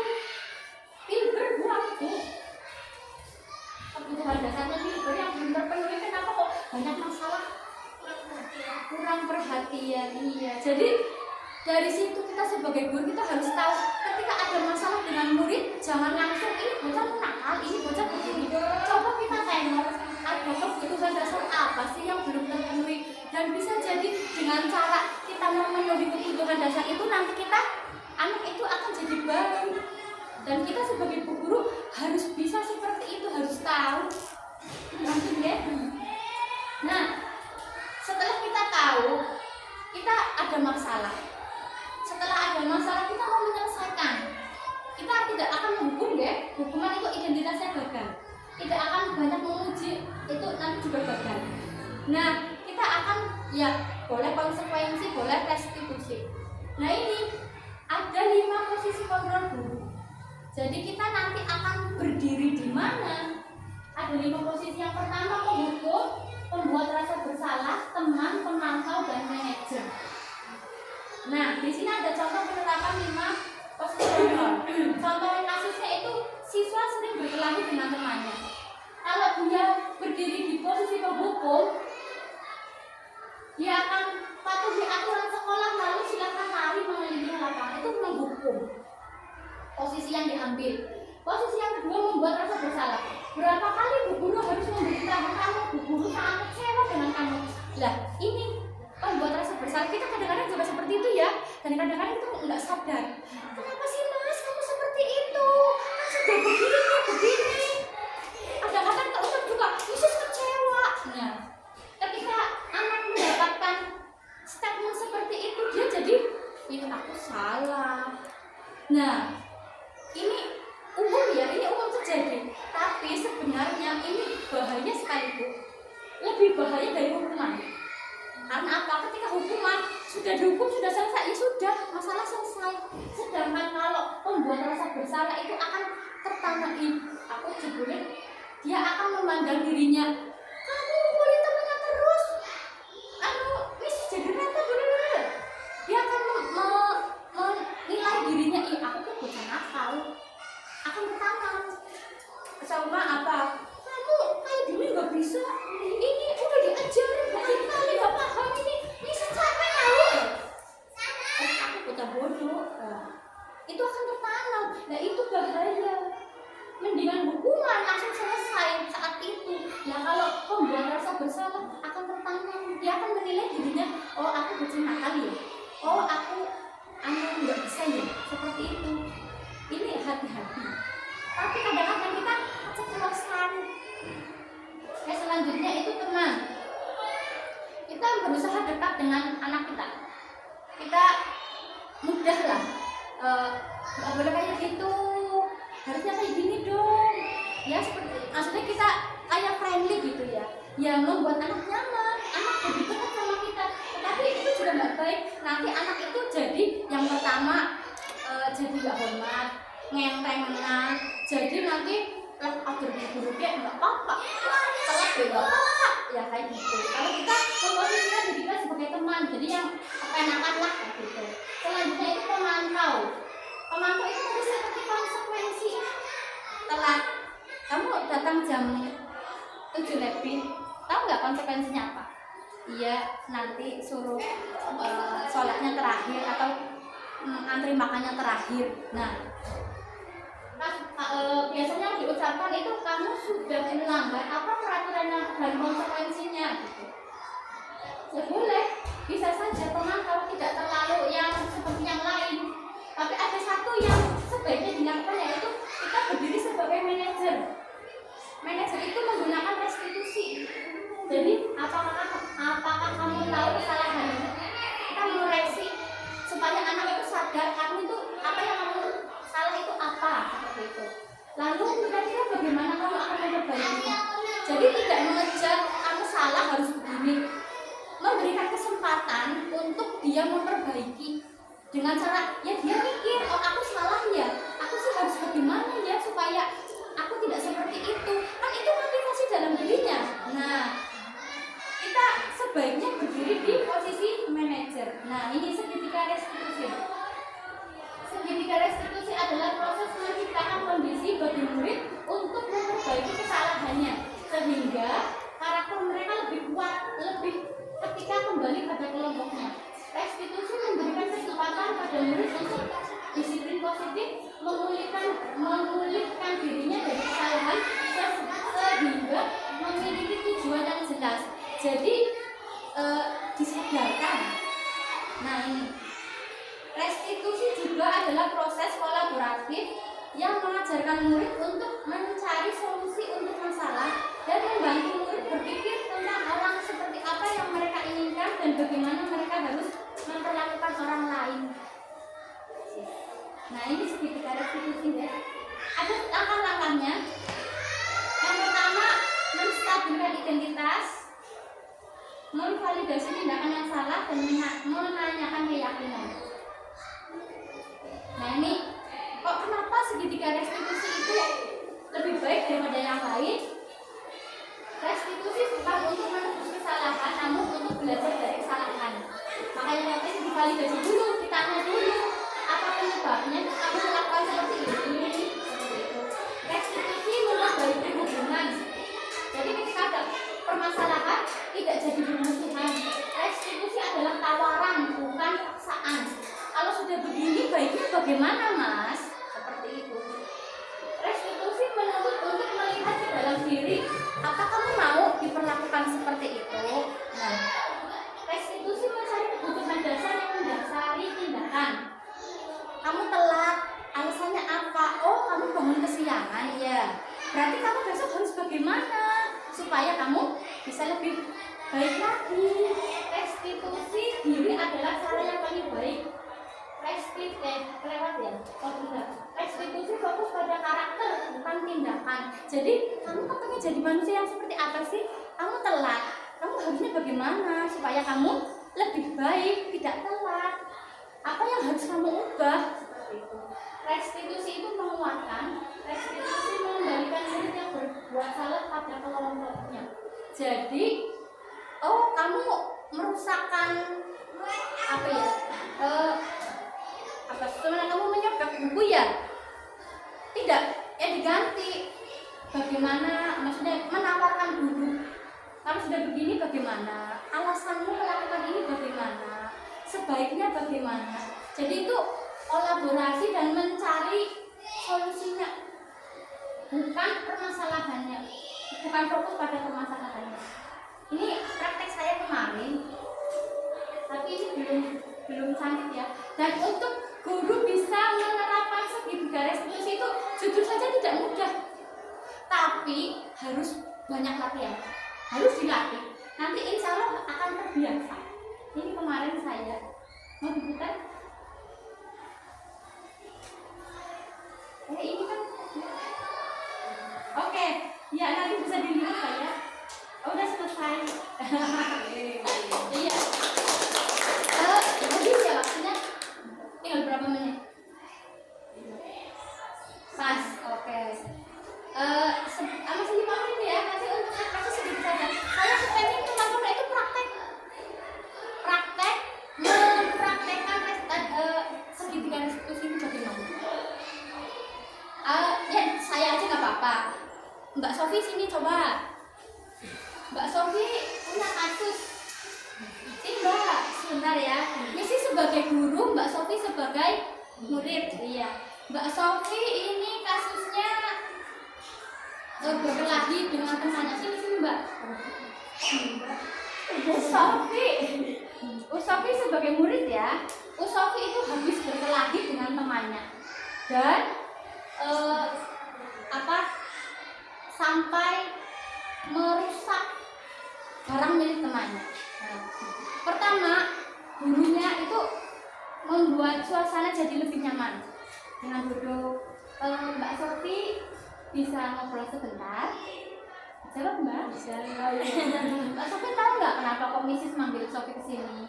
Pinter buat bu. Kebutuhan dasarnya pinter yang belum terpenuhi, kenapa kok banyak masalah? Kurang perhatian, iya. Jadi dari situ kita sebagai guru kita harus tahu ketika ada masalah dengan murid, jangan langsung ini bocah nakal, ini bocah begini. Coba kita tengok ada kebutuhan dasar apa sih yang belum terpenuhi, dan bisa jadi dengan cara kita memenuhi kebutuhan dasar itu nanti kita anak itu akan jadi baik, dan kita sebagai guru harus bisa seperti itu, harus tahu nanti ya. Nah, setelah kita tahu kita ada masalah, setelah ada masalah kita mau menyelesaikan, kita tidak akan menghukum ya, hukuman itu identitasnya gagal, tidak akan banyak menguji, itu nanti juga gagal. Nah, kita akan ya boleh konsekuensi, boleh restitusi. Nah ini ada 5 posisi kontrol guru. Jadi kita nanti akan berdiri di mana? Ada 5 posisi. Yang pertama penghukum, pembuat rasa bersalah, teman, pemantau, dan manajer. Nah, di sini ada contoh penerapan 5 posisi kontrol. Contoh kasusnya itu siswa sering berkelahi dengan temannya. Kalau dia berdiri di posisi penghukum, dia akan patuhi aturan sekolah lalu silakan lari mengelilingi lapangan, itu menghukum. Posisi yang diambil. Posisi yang kedua membuat rasa bersalah. Berapa kali bu guru harus memberitahu kamu, bu guru sangat kecewa dengan kamu. Lah ini membuat rasa bersalah. Kita kadang-kadang juga seperti itu ya, dan kadang-kadang itu nggak sadar. Kenapa sih mas kamu seperti itu? Kan sudah begini. Kadang-kadang tak usah juga, Yesus kecewa. Nah, ketika anak mendapatkan statement seperti itu, dia jadi ini aku salah. Nah, ini umum ya, ini umum terjadi. Tapi sebenarnya ini bahaya sekali bu, lebih bahaya dari hukuman. Karena apa? Ketika hukuman sudah dihukum, sudah selesai, ya sudah, masalah selesai. Sedangkan kalau pembuat rasa bersalah itu akan tertanam, aku jebulin, dia akan memandang dirinya, kamu mukulin temannya terus, misi jadi rata dulu. Dia akan menilai dirinya, aku tuh bocah nakal, akan bertanam. Sama apa? Kamu kayak gini nggak bisa, ini udah diajarin berkali-kali nggak paham ini capek tahu. Aku bocah bodoh. Itu akan tertanam. Nah itu bahaya. Mendingan hukuman langsung selesai saat itu. Ya kalau pembuat rasa bersalah akan tertanam. Dia akan menilai dirinya, oh aku bocah nakal ya, oh aku nggak bisa ya, seperti itu. Ini hati-hati. Tapi kadang-kadang kita keceplosan. Selanjutnya itu teman. Kita berusaha dekat dengan anak kita. Kita mudah lah. Nggak boleh kayak gitu. Harusnya kayak gini dong. Ya seperti, maksudnya kita kayak friendly gitu ya. Yang membuat anak nyaman, anak lebih dekat sama kita. Tetapi itu juga nggak baik. Nanti anak itu jadi yang pertama jadi nggak hormat, ngentengan. Jadi nanti lah agar guru kayak nggak apa-apa, telat ya nggak apa-apa, ya kayak gitu. Kalau kita memposisikan diri kita sebagai teman, jadi yang enakan lah kayak gitu. Selanjutnya itu pemantau. Pemantau itu harus seperti konsekuensi. Telat, kamu datang jam 7 lebih, tahu nggak konsekuensinya apa? Iya, nanti suruh sholatnya terakhir atau antri makannya terakhir. Nah, biasanya diucapkan itu kamu sudah melanggar apa peraturannya dan konsekuensinya gitu. Ya boleh, bisa saja pemantau tidak terlalu yang seperti yang lain, tapi ada satu yang sebaiknya dilakukan, yaitu kita berdiri sebagai manajer. Manajer itu menggunakan restitusi. Jadi apakah kamu tahu kesalahannya? Kita mengoreksi supaya anak itu sadar kamu itu apa yang kamu salah itu apa, seperti itu. Lalu kira-kira bagaimana kamu akan memperbaikinya? Jadi tidak mengejar kamu salah harus begini, memberikan kesempatan untuk dia memperbaiki dengan cara ya dia mikir, oh aku salah ya, aku sih harus bagaimana ya supaya aku tidak seperti itu. Kan itu motivasi dalam dirinya. Nah, kita sebaiknya berdiri di posisi manajer. Nah, ini segitiga restitusi. Segitiga restitusi adalah proses menciptakan kondisi bagi murid untuk memperbaiki kesalahannya sehingga karakter mereka lebih kuat, lebih ketika kembali pada kelompoknya. Restitusi memberikan kesempatan pada murid untuk disiplin positif, memulihkan dirinya dari kesalahan sehingga memiliki tujuan yang jelas. Jadi disadarkan. Nah, ini restitusi juga adalah proses kolaboratif yang mengajarkan murid untuk mencari solusi untuk masalah dan membantu murid berpikir tentang orang seperti apa yang mereka inginkan dan bagaimana mereka harus memperlakukan orang lain. Nah, ini sedikit restitusi ya. Ada langkah-langkahnya. Yang pertama, menstabilkan identitas, memvalidasi tindakan yang salah dan menanyakan keyakinan. Nah, ini kok kenapa segitiga restitusi itu lebih baik daripada yang lain? Restitusi bukan untuk menebus kesalahan, namun untuk belajar dari kesalahan. Makanya nanti divalidasi dulu, ditanya dulu apa penyebabnya kamu melakukan seperti ini. Restitusi memperbaiki hubungan. Jadi ketika ada permasalahan tidak jadi bermusuhan. Restitusi adalah tawaran, bukan paksaan. Kalau sudah begini baiknya bagaimana, Mas? Seperti itu. Restitusi menuntut untuk melihat ke dalam diri, apa kamu mau diperlakukan seperti itu? Nah, restitusi mencari kebutuhan dasar yang mendasari tindakan. Kamu telat, alasannya apa? Oh, kamu bangun kesiangan ya. Berarti kamu besok harus bagaimana supaya kamu bisa lebih baik lagi. Restitusi diri adalah cara yang paling baik. Restitusi fokus pada karakter, bukan tindakan. Jadi kamu pengen jadi manusia yang seperti apa sih? Kamu telat, kamu harusnya bagaimana supaya kamu lebih baik, tidak telat? Apa yang harus kamu ubah? Seperti itu. Restitusi itu menguatkan. Restitusi mengembalikan murid yang berbuat salah pada kelompoknya. Jadi, oh kamu merusakkan apa ya? Sebenarnya kamu menyobek buku ya? Tidak, ya diganti. Bagaimana? Maksudnya menawarkan guru. Kamu sudah begini bagaimana? Alasanmu melakukan ini bagaimana? Sebaiknya bagaimana? Jadi itu kolaborasi dan mencari solusinya, bukan permasalahannya, bukan fokus pada permasalahannya. Ini praktek saya kemarin, tapi ini belum cantik ya. Dan untuk guru bisa menerapkan segitiga restitusi itu jujur saja tidak mudah, tapi harus banyak latihan, harus dilatih. Nanti insya Allah akan terbiasa. Ini kemarin saya mau diputar. Ini kan oke, ya nanti bisa dilihat saya. Oh, udah selesai. Iya. Habis ya waktunya. Tinggal berapa menit? Pas, oke. segitiga restitusi itu bagaimana? Ya saya aja nggak apa-apa. Mbak Sofi sini coba. Mbak Sofi punya kasus. Ini Mbak, sebentar ya. Ini sih sebagai guru, Mbak Sofi sebagai murid. Iya. Mbak Sofi ini kasusnya berkelahi dengan temannya. Sini Mbak. Sofi sebagai murid ya. Sofi itu habis berkelahi dengan temannya dan sampai merusak barang milik temannya. Pertama, gurunya itu membuat suasana jadi lebih nyaman dengan duduk. Mbak Sofi bisa ngobrol sebentar? Jawab Mbak. Mbak Sofi tahu nggak kenapa kok Mrs. manggil Sofi ke sini?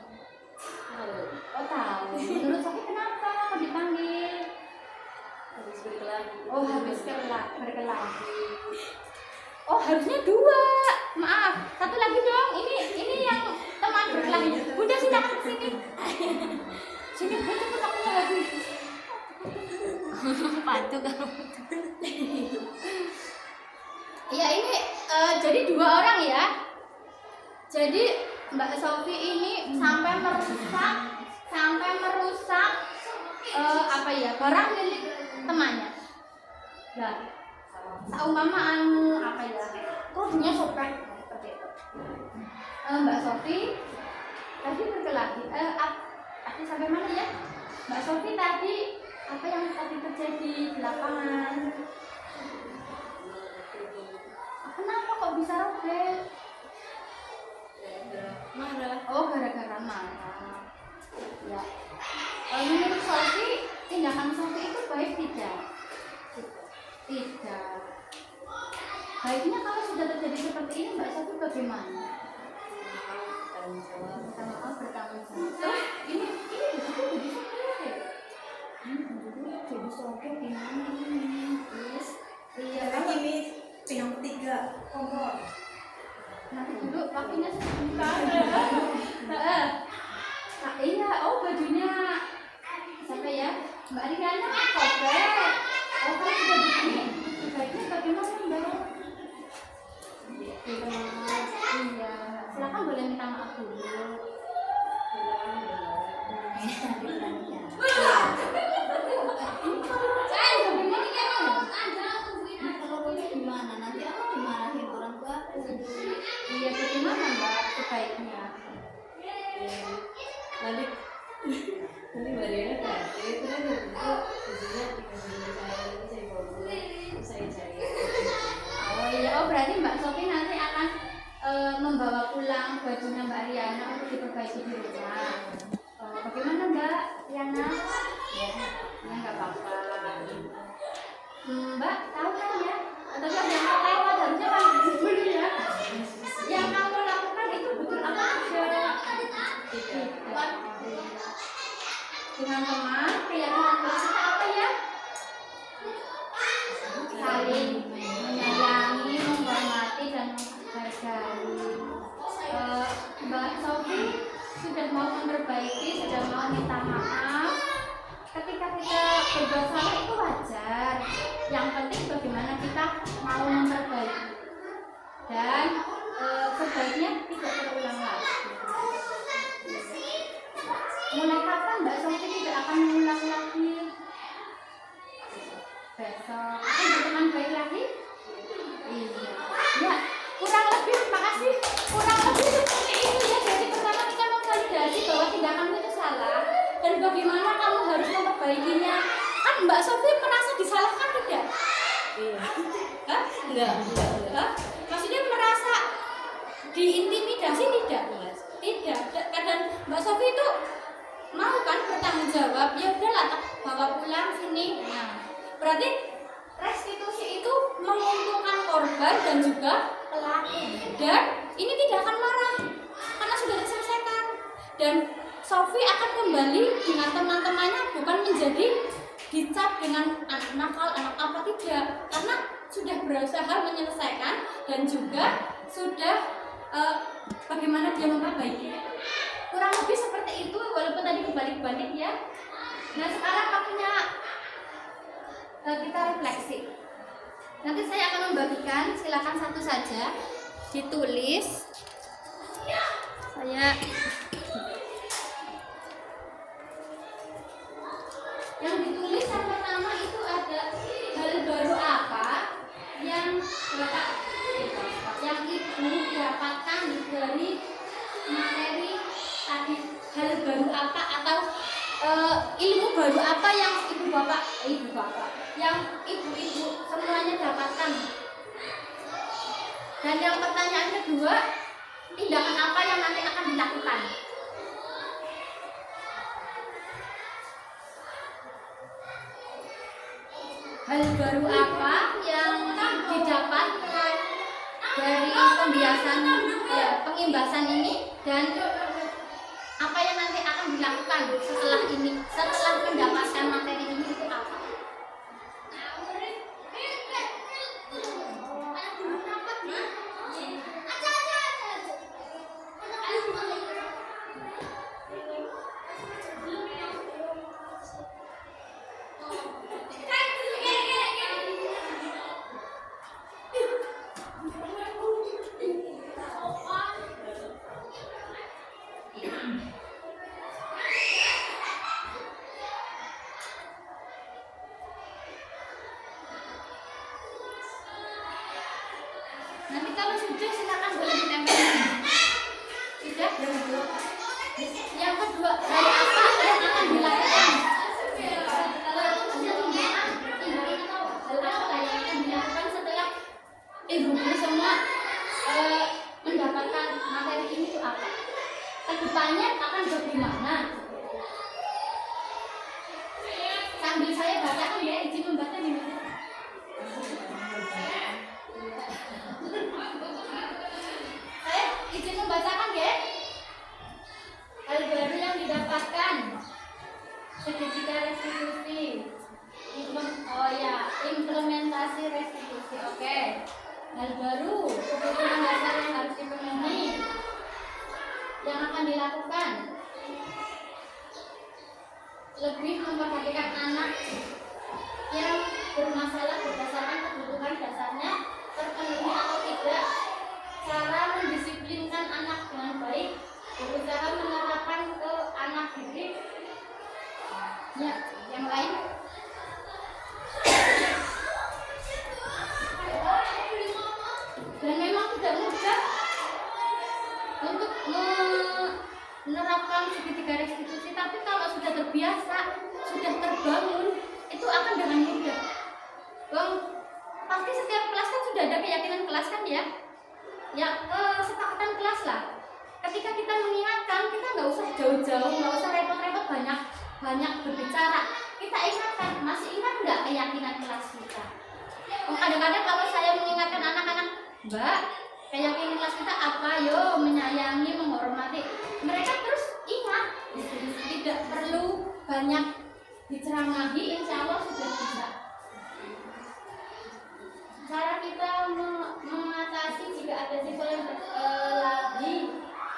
Oh tahu. Menurut Sofi kenapa kok dipanggil? Habis berkelahi. Oh habis berkelahi. Oh harusnya 2. Maaf, 1 lagi dong. Ini yang teman berkelahi. Bunda silakan ke sini. Sini Bunda cepet aku mau lagi. Padu kamu. Ya ini jadi 2 orang ya. Jadi Mbak Sofi ini sampai merusak barang milik temannya. Ya. Seumpamaan kerudungnya sobek seperti itu. Mbak Sofi tadi berkelahi. Tadi sampai mana ya? Mbak Sofi tadi apa yang tadi terjadi di lapangan? Kenapa kok bisa robek? Marah. Oh gara-gara marah. Ya. Menurut Sofi tindakan Sofi itu baik tidak? Tidak. Baiknya kalau sudah terjadi seperti ini Mbak Sofi bagaimana? Bertanggung jawab. Terus ini jadi Sofi gimana ini? Terus iya. Lagi nih yang ketiga kompor. Nanti dulu pakinya sebentar. Iya, bajunya sampai ya Mbak Riana sobek. Kalau sudah begini, baiknya bagaimana Mbak? Iya, silakan boleh minta maaf dulu. Gimana? Nanti aku dimarahin orang tua aku. Iya, bagaimana Mbak sebaiknya? Nanti Mbak Riana kaget, terus bajunya dikasih saya bawa pulang, saya cari. Oh iya, berarti Mbak Sofi nanti akan membawa pulang bajunya Mbak Riana untuk diperbaiki di rumah. Bagaimana Mbak Riana? Ya nggak apa-apa. Mbak tahu kan ya? Atau ada yang lewat harusnya kan dulu ya. Yang kamu lakukan itu betul apa tidak? Dengan teman, keyakinan kita apa ya? Saling menyayangi, menghormati dan menghargai. Mbak Sofi sudah mau memperbaiki, sudah mau minta maaf. Ketika kita berbuat salah itu wajar. Yang penting bagaimana kita mau memperbaiki. Dan sebaiknya tidak terulang lagi. Mulai kapan Mbak Sofi tidak akan mengulang lagi? Besok akan berteman baik lagi? Iya. Ya, kurang lebih makasih. Kurang lebih seperti itu ya. Jadi pertama kita memvalidasi bahwa tindakanmu itu salah dan bagaimana kamu harus memperbaikinya. Kan Mbak Sofi merasa disalahkan tidak? Iya. Hah? Enggak. Maksudnya merasa diintimidasi tidak? Tidak. Dan Mbak Sofi itu mau kan bertanggung jawab. Ya udahlah, bawa pulang sini. Nah, berarti restitusi itu menguntungkan korban dan juga pelaku. Dan ini tidak akan marah karena sudah diselesaikan. Dan Sofi akan kembali dengan teman-temannya, bukan menjadi dicap dengan anak nakal, anak apa, tidak. Karena sudah berusaha menyelesaikan dan juga sudah bagaimana dia memperbaiki. Kurang lebih seperti itu, walaupun tadi kebalik-balik ya. Nah sekarang waktunya kita refleksi. Nanti saya akan membagikan, silakan satu saja ditulis. Saya yang ditulis yang pertama itu ada hal baru apa yang bapak yang ibu dapatkan dari materi tadi. Hal baru apa atau ilmu baru apa yang ibu bapak yang ibu-ibu semuanya dapatkan. Dan yang pertanyaan kedua, tindakan apa yang nanti akan dilakukan. Hal baru apa yang didapat dari pembiasan pengimbasan ini, dan apa yang nanti akan dilakukan setelah ini, setelah mendapatkan materi ini itu apa? Nanti kalau sudah silakan boleh ditempelkan. Sudah? Yang kedua, hal apa yang akan dilakukan? Hal apa yang akan dilakukan setelah ibu-ibu semua mendapatkan materi ini itu apa? Kedepannya akan bagaimana? Sambil saya bacakan ya, izin membaca di mana? Saya izin membacakan ya. Hal baru yang didapatkan seketika restitusi. Implementasi restitusi. Oke. Hal baru, kebutuhan dasar yang harus dipenuhi yang akan dilakukan. Lebih memperhatikan anak yang bermasalah berdasarkan kebutuhan dasarnya terpenuhi atau tidak. Cara mendisiplinkan anak dengan baik, berusaha menerapkan ke anak didik. Ya, yang lain. Dan memang tidak mudah untuk menerapkan segitiga restitusi, tapi kalau sudah terbiasa, sudah terbangun, itu akan dengan mudah. Bang, pasti setiap kelas kan sudah ada keyakinan kelas kan ya? Ya, kesepakatan kelas lah. Ketika kita mengingatkan, kita nggak usah jauh-jauh, nggak usah repot-repot banyak berbicara. Kita ingatkan, masih ingat nggak keyakinan kelas kita? Kadang-kadang kalau saya mengingatkan anak-anak, Mbak, keyakinan kelas kita apa? Yo, menyayangi, menghormati. Mereka terus ingat, tidak perlu banyak diceramahi, insya Allah sudah bisa. Cara kita mengatasi jika ada siswa yang lagi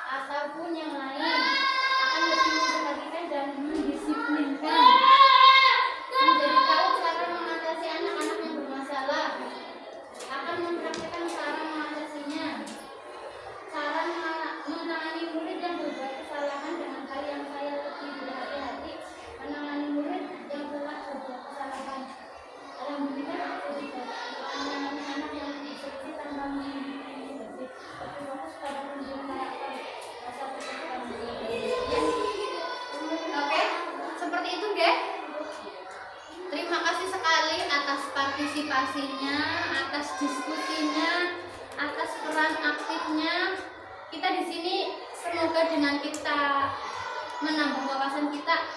ataupun yang lain akan lebih memperhatikan dan mendisiplinkan, menjadi tahu cara mengatasi anak-anak yang bermasalah, akan mempraktikkan cara mengatasinya, cara menangani murid yang berbuat kesalahan dengan hal yang saya lebih berhati-hati, menangani murid yang telah berbuat kesalahan. Alhamdulillah aku juga menangani anak yang diseksi tanpa mengintimidasi, tapi fokus pada pendidikan karakter, rasa percaya diri. Oke, seperti itu deh. Terima kasih sekali atas partisipasinya, atas diskusinya, atas peran aktifnya. Kita di sini semoga dengan kita menambah wawasan kita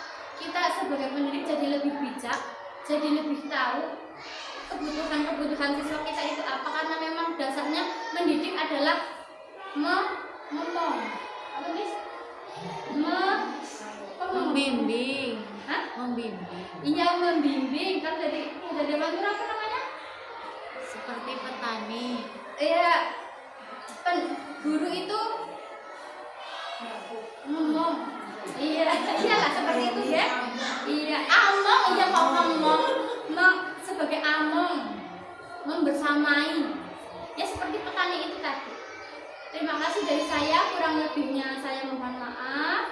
sebagai pendidik jadi lebih bijak, jadi lebih tahu kebutuhan siswa kita itu apa, karena memang dasarnya mendidik adalah Membimbing. Hah? Membimbing. Iya, membimbing kan dari mantur apa namanya? Seperti petani. Iya, guru itu ngomong. Iya, iyalah seperti itu ya. Iya, terima kasih dari saya, kurang lebihnya saya mohon maaf.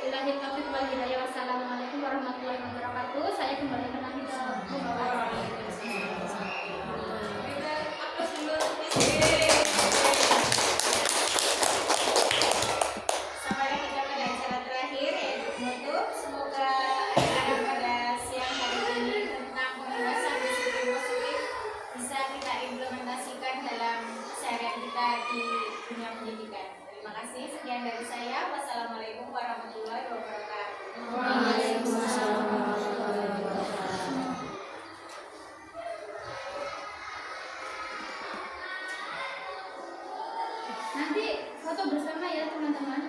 Billahi taufiq wal hidayah. Wassalamualaikum warahmatullahi wabarakatuh. Saya kembalikan lagi ke pembawa. Aplaus dulu, Miss. Sampai kita pada acara terakhir yaitu penutup. Semoga acara pada siang hari ini tentang pembebasan disiplin positif bisa kita implementasikan dalam keseharian kita di dunia pendidikan. Terima kasih. Sekian dari saya. Wassalamualaikum warahmatullahi wabarakatuh. Waalaikumsalam warahmatullahi wabarakatuh. Nanti foto bersama ya teman-teman.